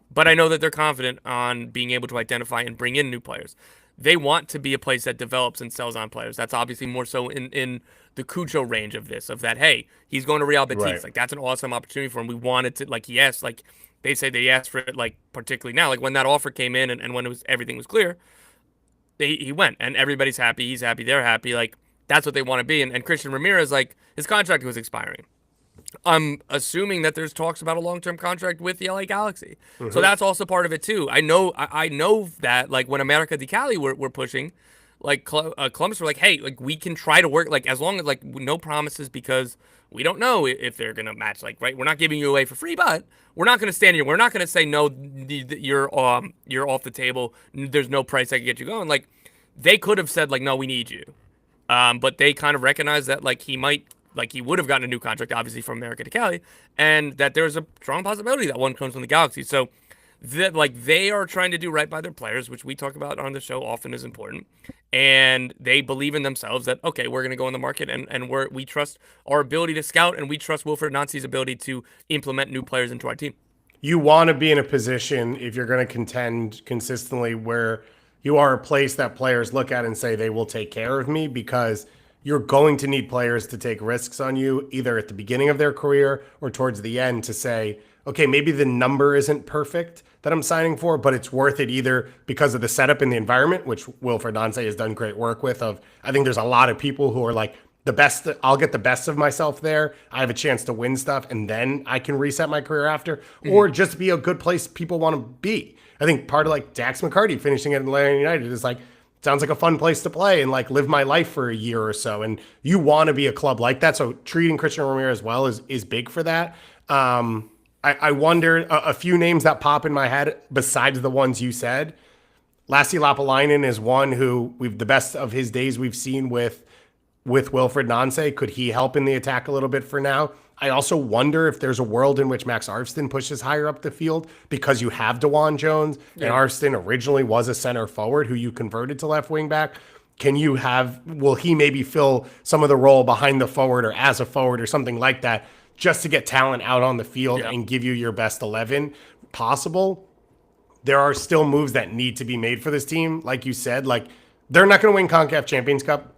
but I know that they're confident on being able to identify and bring in new players. They want to be a place that develops and sells on players. That's obviously more so in the Cucho range of this, of that, hey, he's going to Real Betis. Right. Like, that's an awesome opportunity for him. We wanted to, like, he asked, like, they say they asked for it, like, particularly now. Like, when that offer came in and when everything was clear, he went. And everybody's happy. He's happy. They're happy. Like, that's what they want to be. And Christian Ramirez, like, his contract was expiring. I'm assuming that there's talks about a long-term contract with the LA Galaxy. So that's also part of it too. I know that, like, when America di Cali were pushing, like, Columbus were like, hey, like, we can try to work, like, as long as, like, no promises, because we don't know if they're going to match, like, right? We're not giving you away for free, but we're not going to stand here. We're not going to say, no, you're off the table. There's no price that can get you going. Like, they could have said, like, no, we need you. But they kind of recognized that, like, he would have gotten a new contract, obviously, from America to Cali, and that there's a strong possibility that one comes from the Galaxy. So, that, like, they are trying to do right by their players, which we talk about on the show often is important, and they believe in themselves that, okay, we're going to go in the market, and we trust our ability to scout, and we trust Wilfred Nancy's ability to implement new players into our team. You want to be in a position, if you're going to contend consistently, where you are a place that players look at and say, they will take care of me, because you're going to need players to take risks on you, either at the beginning of their career or towards the end, to say, okay, maybe the number isn't perfect that I'm signing for, but it's worth it either because of the setup and the environment, which Wilfred Nancy has done great work with. I think there's a lot of people who are like, the best, I'll get the best of myself there. I have a chance to win stuff, and then I can reset my career after, or just be a good place people want to be. I think part of, like, Dax McCarty finishing at Atlanta United is like, sounds like a fun place to play and, like, live my life for a year or so. And you want to be a club like that. So treating Christian Ramirez well is big for that. I wonder, a few names that pop in my head besides the ones you said. Lassi Lapalainen is one who the best of his days we've seen with Wilfred Nancy. Could he help in the attack a little bit for now? I also wonder if there's a world in which Max Arfston pushes higher up the field, because you have DeJuan Jones, and Arfston originally was a center forward who you converted to left wing back. Will he maybe fill some of the role behind the forward or as a forward or something like that, just to get talent out on the field and give you your best 11 possible? There are still moves that need to be made for this team. Like you said, like, they're not going to win CONCACAF Champions Cup.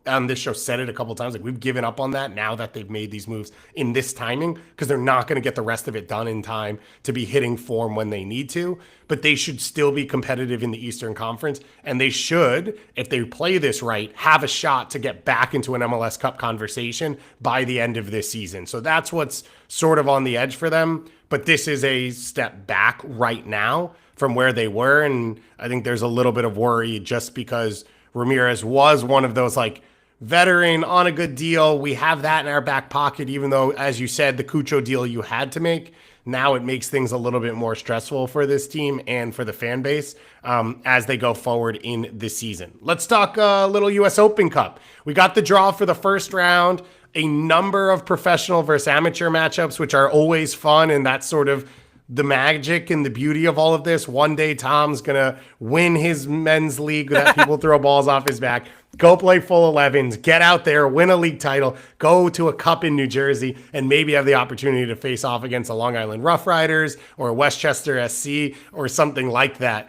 on this show said it a couple times. Like, we've given up on that now that they've made these moves in this timing, because they're not going to get the rest of it done in time to be hitting form when they need to. But they should still be competitive in the Eastern Conference. And they should, if they play this right, have a shot to get back into an MLS Cup conversation by the end of this season. So that's what's sort of on the edge for them. But this is a step back right now from where they were. And I think there's a little bit of worry just because Ramirez was one of those, like, veteran on a good deal. We have that in our back pocket, even though, as you said, the Cucho deal you had to make. Now it makes things a little bit more stressful for this team and for the fan base as they go forward in this season. Let's talk a little U.S. Open Cup. We got the draw for the first round, a number of professional versus amateur matchups, which are always fun, and that's sort of the magic and the beauty of all of this. One day Tom's going to win his men's league that people throw balls off his back, go play full 11s, get out there, win a league title, go to a cup in New Jersey, and maybe have the opportunity to face off against the Long Island Rough Riders or Westchester SC or something like that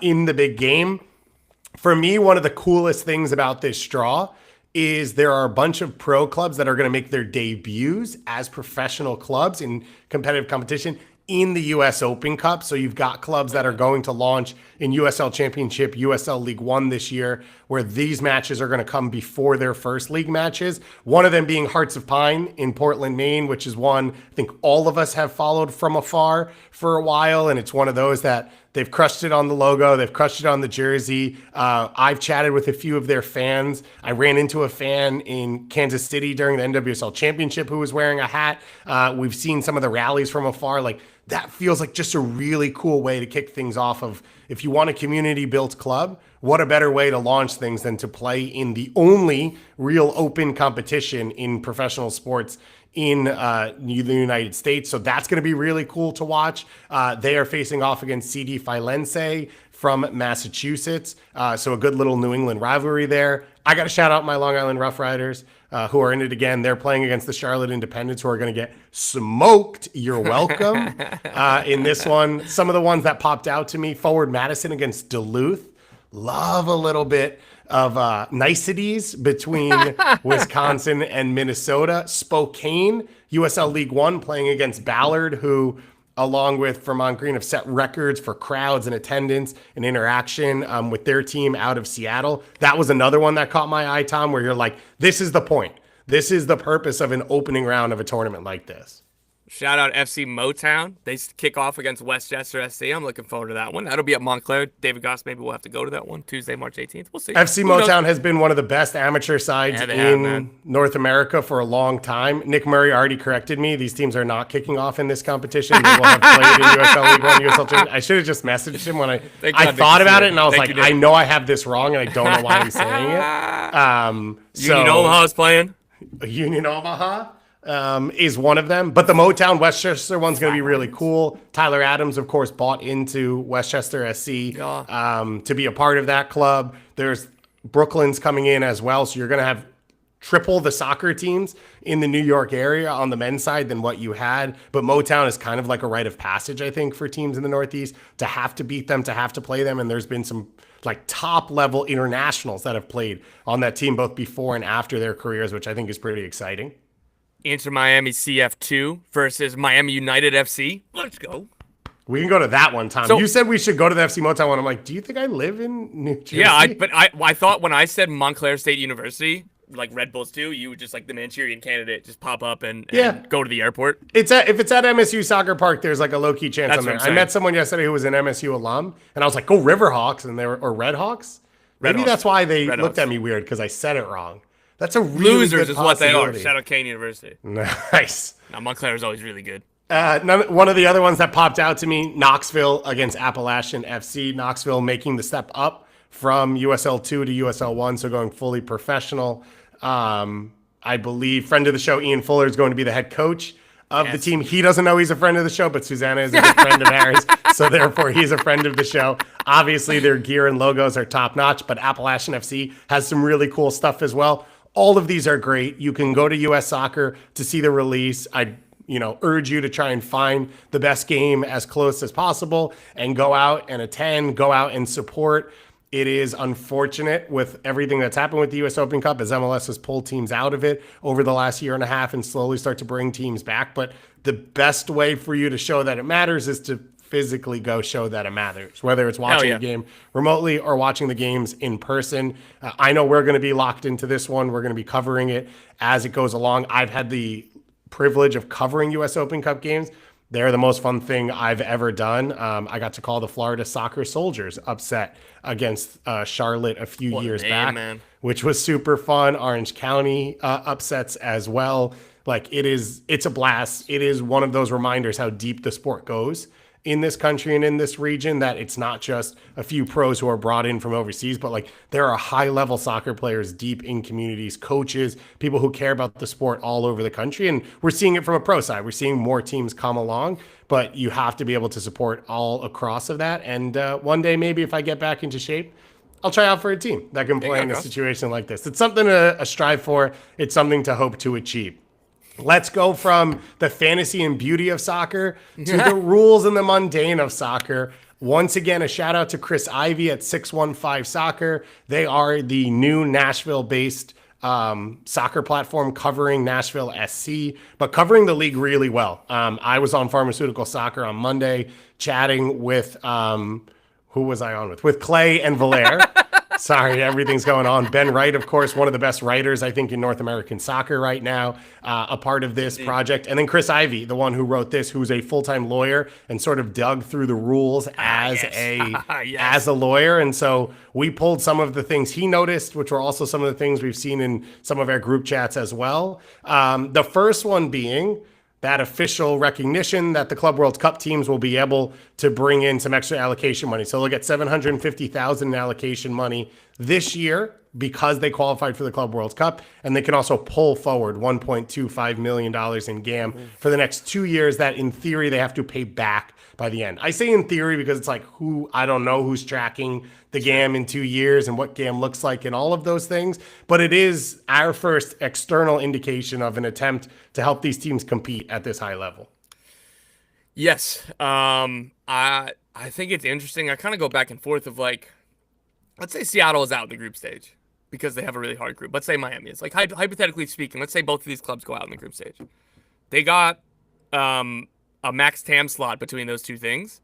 in the big game. For me, one of the coolest things about this draw is there are a bunch of pro clubs that are going to make their debuts as professional clubs in competitive competition in the U.S. Open Cup. So you've got clubs that are going to launch in USL Championship, USL League One this year, where these matches are going to come before their first league matches. One of them being Hearts of Pine in Portland, Maine, which is one I think all of us have followed from afar for a while. And it's one of those that they've crushed it on the logo. They've crushed it on the jersey. I've chatted with a few of their fans. I ran into a fan in Kansas City during the NWSL Championship who was wearing a hat. We've seen some of the rallies from afar. Like, that feels like just a really cool way to kick things off of, if you want a community-built club, what a better way to launch things than to play in the only real open competition in professional sports in the United States. So that's going to be really cool to watch. They are facing off against CD Filense from Massachusetts. So a good little New England rivalry there. I got to shout out my Long Island Rough Riders who are in it again. They're playing against the Charlotte Independents, who are going to get smoked. You're welcome in this one. Some of the ones that popped out to me: Forward Madison against Duluth. Love a little bit of niceties between Wisconsin and Minnesota. Spokane, USL League One, playing against Ballard, who, along with Vermont Green, have set records for crowds and attendance and interaction with their team out of Seattle. That was another one that caught my eye, Tom, where you're like, this is the point. This is the purpose of an opening round of a tournament like this. Shout out FC Motown. They kick off against Westchester SC. I'm looking forward to that one. That'll be at Montclair. David Goss, maybe we'll have to go to that one Tuesday, March 18th. We'll see. FC Motown has been one of the best amateur sides in North America for a long time. Nick Murray already corrected me. These teams are not kicking off in this competition. They will have played in USL League One, USL Championship. I should have just messaged him when I thought about it, and I was like, I know I have this wrong, and I don't know why I'm saying it. Union Omaha is playing. Union Omaha is one of them, but the Motown Westchester one's going to be really cool. Tyler Adams, of course, bought into Westchester SC to be a part of that club. There's Brooklyn's coming in as well, so you're going to have triple the soccer teams in the New York area on the men's side than what you had. But Motown is kind of like a rite of passage, I think, for teams in the Northeast to have to beat them, to have to play them. And there's been some like top level internationals that have played on that team both before and after their careers, which I think is pretty exciting. Inter Miami CF2 versus Miami United FC. Let's go. We can go to that one, Tom. So, you said we should go to the FC Motown one. I'm like, do you think I live in New Jersey? Yeah, but I thought when I said Montclair State University, like Red Bulls too, you would just like the Manchurian Candidate just pop up and go to the airport. If it's at MSU Soccer Park, there's like a low key chance I'm there. I met someone yesterday who was an MSU alum, and I was like, go Riverhawks, and they were, or Redhawks. Maybe that's why they looked at me weird, because I said it wrong. That's a really losers good is what they are. Shadow Kane University. Nice. Now Montclair is always really good. One of the other ones that popped out to me: Knoxville against Appalachian FC. Knoxville making the step up from USL 2 to USL 1, so going fully professional. I believe friend of the show Ian Fuller is going to be the head coach of the team. He doesn't know he's a friend of the show, but Susanna is a good friend of ours, so therefore he's a friend of the show. Obviously, their gear and logos are top notch, but Appalachian FC has some really cool stuff as well. All of these are great. You can go to US Soccer to see the release. I urge you to try and find the best game as close as possible and go out and attend, go out and support. It is unfortunate with everything that's happened with the U.S. Open Cup as MLS has pulled teams out of it over the last year and a half and slowly start to bring teams back. But the best way for you to show that it matters is to physically go show that it matters, whether it's watching a game remotely or watching the games in person. I know we're going to be locked into this one. We're going to be covering it as it goes along. I've had the privilege of covering U.S. Open Cup games. They're the most fun thing I've ever done. I got to call the Florida Soccer Soldiers upset against Charlotte a few years back, man, which was super fun. Orange County upsets as well. Like it's a blast. It is one of those reminders how deep the sport goes in this country and in this region, that it's not just a few pros who are brought in from overseas, but like there are high level soccer players deep in communities, coaches, people who care about the sport all over the country. And we're seeing it from a pro side. We're seeing more teams come along, but you have to be able to support all across of that. And one day, maybe if I get back into shape, I'll try out for a team that can play in a situation like this. It's something to strive for. It's something to hope to achieve. Let's go from the fantasy and beauty of soccer to the rules and the mundane of soccer. Once again, a shout out to Chris Ivey at 615 Soccer. They are the new Nashville-based soccer platform covering Nashville SC, but covering the league really well. I was on Pharmaceutical Soccer on Monday chatting with, who was I on with? With Clay and Valaire. Sorry, everything's going on. Ben Wright, of course, one of the best writers, I think, in North American soccer right now, a part of this project. And then Chris Ivey, the one who wrote this, who's a full-time lawyer and sort of dug through the rules as a lawyer. And so we pulled some of the things he noticed, which were also some of the things we've seen in some of our group chats as well. The first one being that official recognition that the Club World Cup teams will be able to bring in some extra allocation money. So they'll get $750,000 in allocation money this year because they qualified for the Club World Cup, and they can also pull forward $1.25 million in GAM for the next 2 years that in theory they have to pay back by the end. I say in theory because it's like I don't know who's tracking the GAM in 2 years and what GAM looks like and all of those things, but it is our first external indication of an attempt to help these teams compete at this high level. Yes. I think it's interesting. I kind of go back and forth of like, let's say Seattle is out in the group stage because they have a really hard group. Let's say Miami is. Like, hypothetically speaking, let's say both of these clubs go out in the group stage. They got a max TAM slot between those two things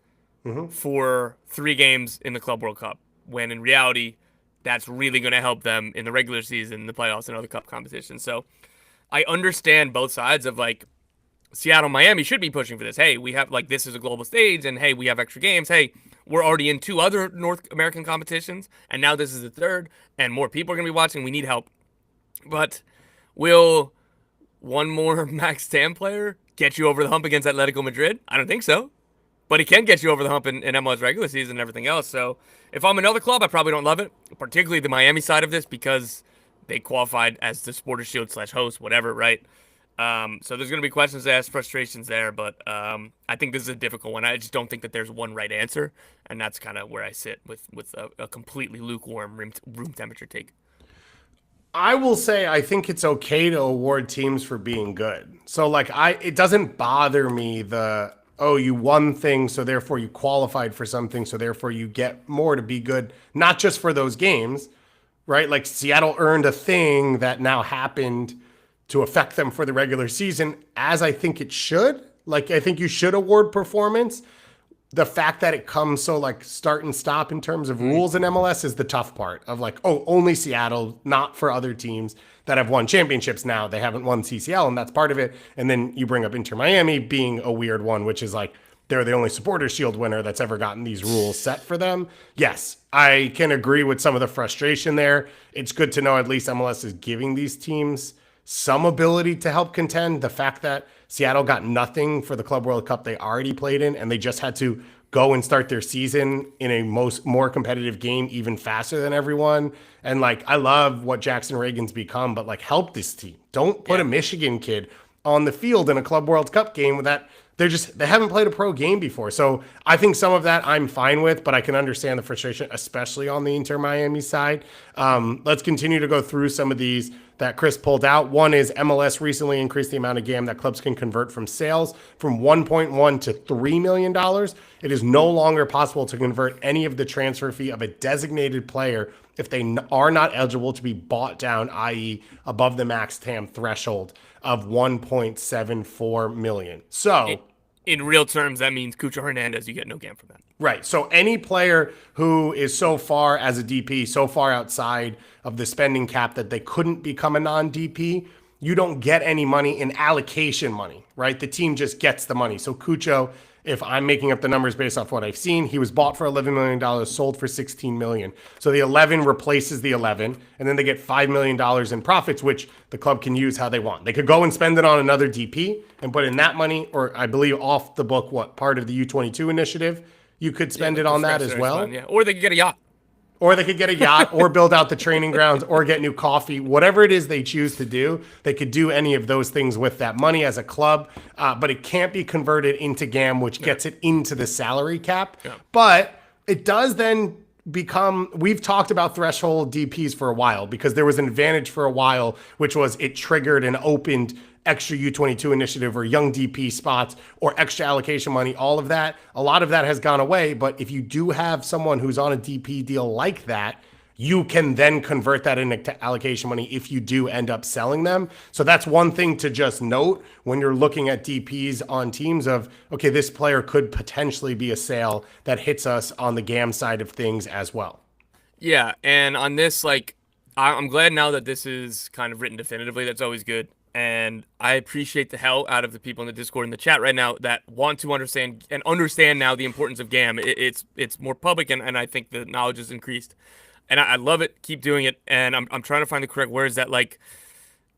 for 3 games in the Club World Cup, when in reality, that's really going to help them in the regular season, the playoffs, and other cup competitions. So I understand both sides of like, Seattle, Miami should be pushing for this. Hey, we have like, this is a global stage, and hey, we have extra games. Hey, we're already in 2 other North American competitions, and now this is the 3rd, and more people are going to be watching. We need help. But will one more max TAM player get you over the hump against Atletico Madrid? I don't think so. But he can get you over the hump in MLS regular season and everything else. So if I'm another club, I probably don't love it, particularly the Miami side of this, because they qualified as the Supporters Shield / host, whatever, right? So there's going to be questions asked, frustrations there, but I think this is a difficult one. I just don't think that there's one right answer, and that's kind of where I sit with a completely lukewarm room temperature take. I will say I think it's okay to award teams for being good. So like it doesn't bother me you won things, so therefore you qualified for something, so therefore you get more to be good, not just for those games, right? Like Seattle earned a thing that now happened to affect them for the regular season, as I think it should. Like, I think you should award performance. The fact that it comes so like start and stop in terms of rules in MLS is the tough part of like, only Seattle, not for other teams that have won championships now. They haven't won CCL, and that's part of it. And then you bring up Inter Miami being a weird one, which is like, they're the only Supporters Shield winner that's ever gotten these rules set for them. Yes, I can agree with some of the frustration there. It's good to know at least MLS is giving these teams some ability to help contend. The fact that Seattle got nothing for the Club World Cup they already played in, and they just had to go and start their season in a more competitive game even faster than everyone. And like, I love what Jackson Reagan's become, but like, help this team. Don't put a Michigan kid on the field in a Club World Cup game with that. They haven't played a pro game before. So I think some of that I'm fine with, but I can understand the frustration, especially on the Inter Miami side. Let's continue to go through some of these that Chris pulled out. One is MLS recently increased the amount of GAM that clubs can convert from sales from $1.1 to $3 million. It is no longer possible to convert any of the transfer fee of a designated player if they are not eligible to be bought down, i.e. above the max TAM threshold of 1.74 million. So in real terms, that means Cucho Hernandez, you get no GAM from that. Right. So any player who is so far as a DP, so far outside of the spending cap that they couldn't become a non-DP, you don't get any money in allocation money, right? The team just gets the money. So Cucho, if I'm making up the numbers based off what I've seen, he was bought for $11 million, sold for $16 million. So the 11 replaces the 11, and then they get $5 million in profits, which the club can use how they want. They could go and spend it on another DP and put in that money, or I believe off the book, part of the U22 initiative, you could spend it on that as well. Fund, yeah. Or they could get a yacht. Or they could get a yacht or build out the training grounds or get new coffee. Whatever it is they choose to do, they could do any of those things with that money as a club. But it can't be converted into GAM, which gets it into the salary cap. Yeah. But it does then become, we've talked about threshold DPs for a while because there was an advantage for a while, which was it triggered and opened extra U22 initiative or young DP spots or extra allocation money, all of that. A lot of that has gone away. But if you do have someone who's on a DP deal like that, you can then convert that into allocation money if you do end up selling them. So that's one thing to just note when you're looking at DPs on teams of, okay, this player could potentially be a sale that hits us on the GAM side of things as well. Yeah. And on this, like, I'm glad now that this is kind of written definitively. That's always good. And I appreciate the hell out of the people in the Discord and the chat right now that want to understand now the importance of GAM. It's more public, and I think the knowledge is increased. And I love it. Keep doing it. And I'm trying to find the correct words that, like,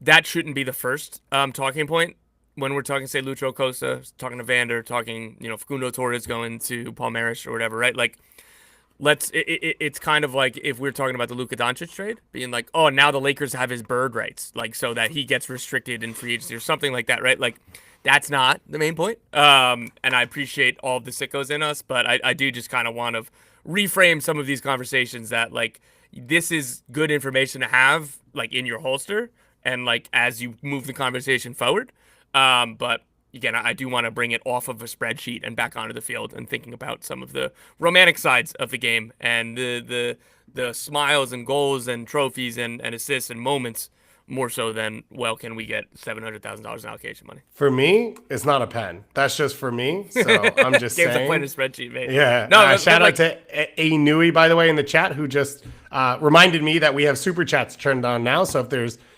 that shouldn't be the first talking point when we're talking, say, Lucho Acosta, talking to Vander, talking, Facundo Torres going to Palmeiras or whatever, right? Like, it's kind of like if we're talking about the Luka Doncic trade being like, oh, now the Lakers have his bird rights, like, so that he gets restricted in free agency or something like that, right? Like, that's not the main point. And I appreciate all of the sickos in us, but I do just kind of want to reframe some of these conversations that, like, this is good information to have, like, in your holster and, like, as you move the conversation forward. But again, I do want to bring it off of a spreadsheet and back onto the field and thinking about some of the romantic sides of the game and the smiles and goals and trophies and assists and moments more so than, well, can we get $700,000 in allocation money? For me, it's not a pen. That's just for me. So I'm just saying. Game's a a spreadsheet, mate. Yeah. No, shout out to A Nui, by the way, in the chat, who just reminded me that we have super chats turned on now. So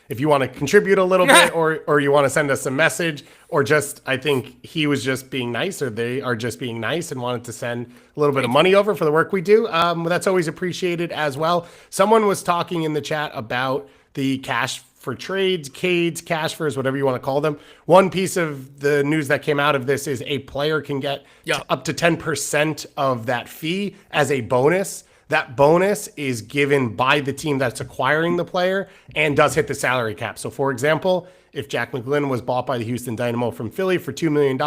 if you want to contribute a little bit or you want to send us a message or just, I think he was just being nice or they are just being nice and wanted to send a little bit of money over for the work we do. That's always appreciated as well. Someone was talking in the chat about the cash for trades, CADEs, cash furs, whatever you want to call them. One piece of the news that came out of this is a player can get up to 10% of that fee as a bonus. That bonus is given by the team that's acquiring the player and does hit the salary cap. So, for example, if Jack McGlynn was bought by the Houston Dynamo from Philly for $2 million,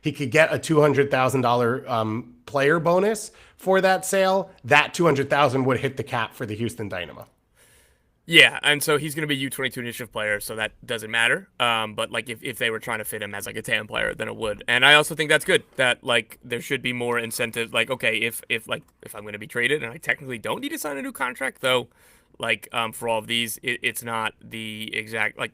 he could get a $200,000 player bonus for that sale. That $200,000 would hit the cap for the Houston Dynamo. Yeah, and so he's going to be U22 initiative player, so that doesn't matter. But, like, if they were trying to fit him as, like, a TAM player, then it would. And I also think that's good, that, like, there should be more incentive. Like, okay, if I'm going to be traded and I technically don't need to sign a new contract, though, like, for all of these, it's not the exact, like,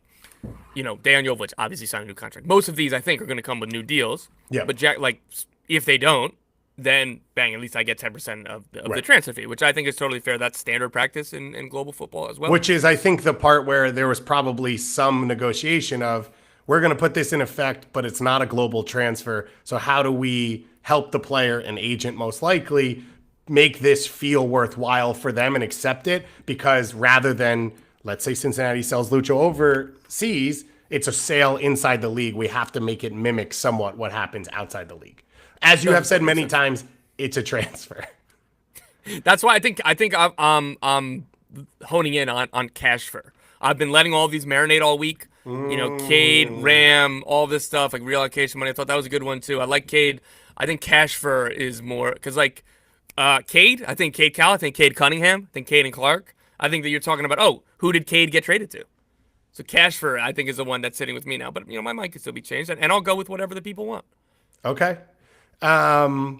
Dejan Jovic obviously signed a new contract. Most of these, I think, are going to come with new deals. Yeah. But, Jack, like, if they don't, then bang, at least I get 10% of the transfer fee, which I think is totally fair. That's standard practice in global football as well. Which is, I think, the part where there was probably some negotiation of, we're going to put this in effect, but it's not a global transfer. So how do we help the player and agent most likely make this feel worthwhile for them and accept it? Because rather than, let's say Cincinnati sells Lucho overseas, it's a sale inside the league. We have to make it mimic somewhat what happens outside the league. As you have said many times, it's a transfer. That's why I think I'm honing in on cash fur. I've been letting all these marinate all week. Cade, Ram, all this stuff, like reallocation money. I thought that was a good one too. I like Cade. I think cash fur is more because, like, Cade. I think Cade Cal. I think Cade Cunningham. I think Cade and Clark. I think that you're talking about. Oh, who did Cade get traded to? So Cashford, I think, is the one that's sitting with me now. But, my mind can still be changed. And I'll go with whatever the people want. Okay.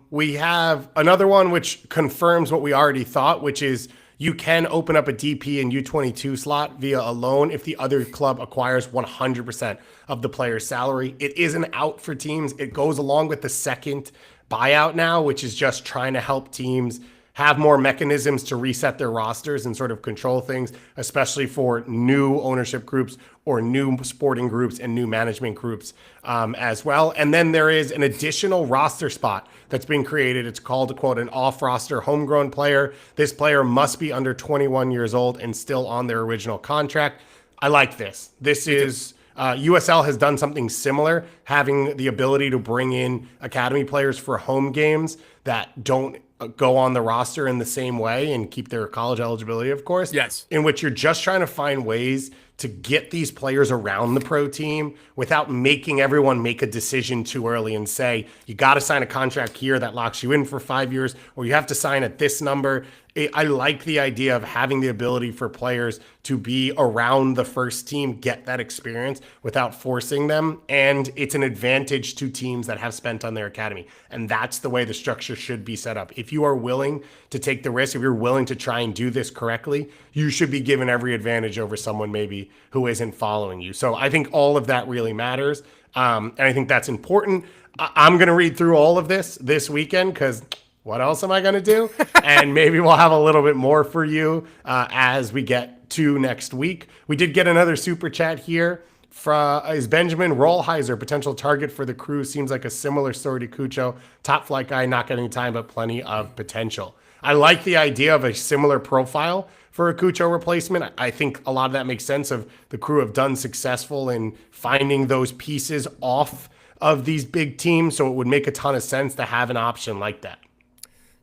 We have another one which confirms what we already thought, which is you can open up a DP and U22 slot via a loan if the other club acquires 100% of the player's salary. It is an out for teams. It goes along with the second buyout now, which is just trying to help teams have more mechanisms to reset their rosters and sort of control things, especially for new ownership groups or new sporting groups and new management groups as well. And then there is an additional roster spot that's been created. It's called, quote, an off-roster homegrown player. This player must be under 21 years old and still on their original contract. I like this. This is... USL has done something similar, having the ability to bring in academy players for home games that don't go on the roster in the same way and keep their college eligibility, of course. Yes. In which you're just trying to find ways to get these players around the pro team without making everyone make a decision too early and say, you got to sign a contract here that locks you in for 5 years, or you have to sign at this number. I like the idea of having the ability for players to be around the first team, get that experience without forcing them. And it's an advantage to teams that have spent on their academy. And that's the way the structure should be set up. If you are willing to take the risk, if you're willing to try and do this correctly, you should be given every advantage over someone maybe who isn't following you. So I think all of that really matters. And I think that's important. I'm going to read through all of this weekend because what else am I going to do? And maybe we'll have a little bit more for you as we get to next week. We did get another super chat here. Is Benjamin Rollheiser potential target for the Crew? Seems like a similar story to Cucho. Top flight guy, not getting time, but plenty of potential. I like the idea of a similar profile for a Cucho replacement. I think a lot of that makes sense. Of the Crew have done successful in finding those pieces off of these big teams, so it would make a ton of sense to have an option like that.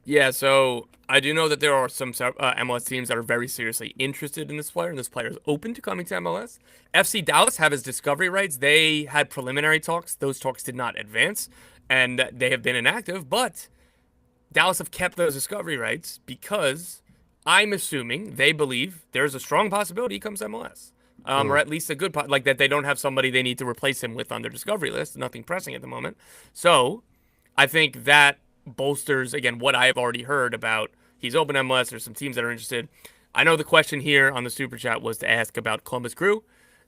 Yeah, so I do know that there are some MLS teams that are very seriously interested in this player, and this player is open to coming to MLS. FC Dallas have his discovery rights. They had preliminary talks. Those talks did not advance, and they have been inactive, but Dallas have kept those discovery rights because I'm assuming they believe there's a strong possibility he comes to MLS. Or at least a good, like that they don't have somebody they need to replace him with on their discovery list. Nothing pressing at the moment. So I think that bolsters, again, what I have already heard about he's open MLS. There's some teams that are interested. I know the question here on the Super Chat was to ask about Columbus Crew.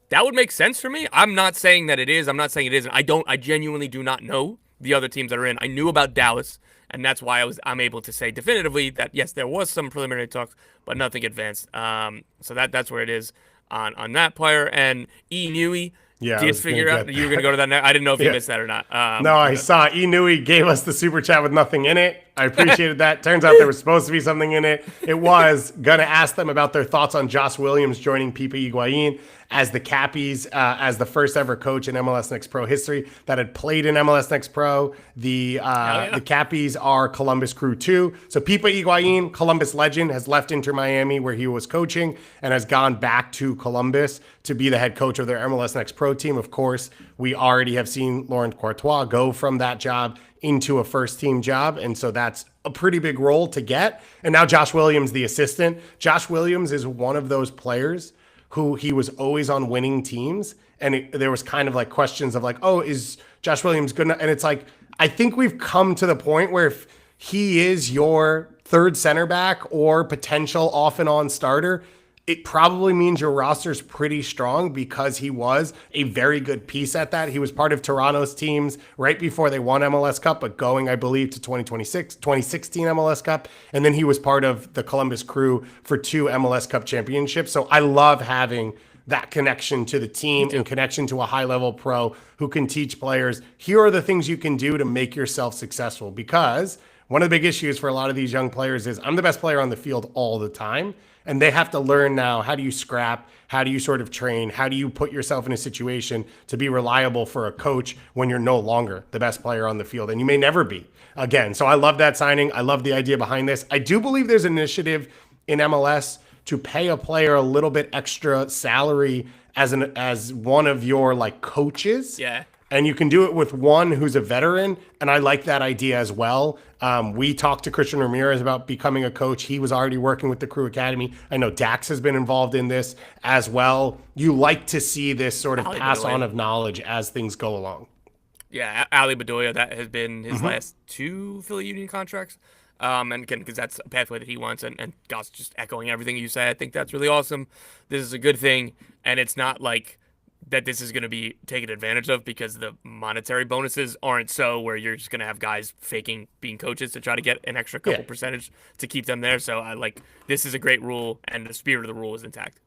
That would make sense for me. I'm not saying that it is. I'm not saying it isn't. I genuinely do not know the other teams that are in. I knew about Dallas, and that's why I'm able to say definitively that, yes, there was some preliminary talks, but nothing advanced. So that's where it is on that player. And E. Newey, did figure out you were going to go to that now. I didn't know if you missed that or not. No, I saw Inui gave us the super chat with nothing in it. I appreciated that. Turns out there was supposed to be something in it. It was going to ask them about their thoughts on Josh Williams joining Pipa Higuain as the Cappies, as the first ever coach in MLS Next Pro history that had played in MLS Next Pro. The Cappies are Columbus Crew 2. So Pipa Higuain, Columbus legend, has left Inter Miami where he was coaching and has gone back to Columbus to be the head coach of their MLS Next Pro team. Of course, we already have seen Laurent Courtois go from that job into a first team job. And so that's a pretty big role to get. And now Josh Williams, the assistant. Josh Williams is one of those players who he was always on winning teams. And there was kind of like questions of like, oh, is Josh Williams good enough? And it's like, I think we've come to the point where if he is your third center back or potential off and on starter, it probably means your roster is pretty strong because he was a very good piece at that. He was part of Toronto's teams right before they won MLS Cup, but going, I believe, to 2016 MLS Cup. And then he was part of the Columbus Crew for 2 MLS Cup championships. So I love having that connection to the team and connection to a high-level pro who can teach players, here are the things you can do to make yourself successful. Because one of the big issues for a lot of these young players is I'm the best player on the field all the time. And they have to learn now, how do you scrap? How do you sort of train? How do you put yourself in a situation to be reliable for a coach when you're no longer the best player on the field? And you may never be again. So I love that signing. I love the idea behind this. I do believe there's an initiative in MLS to pay a player a little bit extra salary as one of your like coaches. Yeah. And you can do it with one who's a veteran, and I like that idea as well. We talked to Christian Ramirez about becoming a coach. He was already working with the Crew Academy. I know Dax has been involved in this as well. You like to see this sort of pass on of knowledge as things go along. Yeah, Ali Bedoya, that has been his last 2 Philly Union contracts. And again, because that's a pathway that he wants, and Gus, just echoing everything you say, I think that's really awesome. This is a good thing, and it's not like that this is going to be taken advantage of because the monetary bonuses aren't so where you're just going to have guys faking being coaches to try to get an extra couple percentage to keep them there. So I like, this is a great rule, and the spirit of the rule is intact.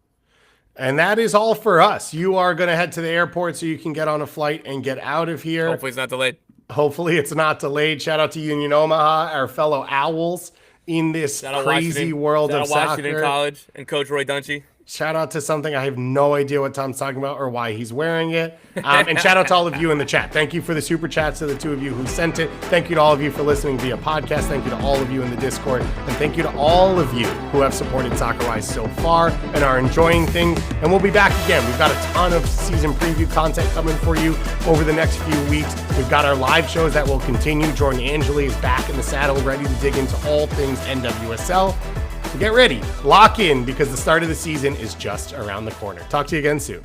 And that is all for us. You are going to head to the airport so you can get on a flight and get out of here. Hopefully it's not delayed. Hopefully it's not delayed. Shout out to Union Omaha, our fellow Owls in this crazy world of soccer. Washington College and Coach Roy Dungy. Shout out to something I have no idea what Tom's talking about or why he's wearing it. And shout out to all of you in the chat. Thank you for the super chats to the 2 of you who sent it. Thank you to all of you for listening via podcast. Thank you to all of you in the Discord. And thank you to all of you who have supported Soccerwise so far and are enjoying things. And we'll be back again. We've got a ton of season preview content coming for you over the next few weeks. We've got our live shows that will continue. Jordan Angeli is back in the saddle, ready to dig into all things NWSL. So get ready, lock in, because the start of the season is just around the corner. Talk to you again soon.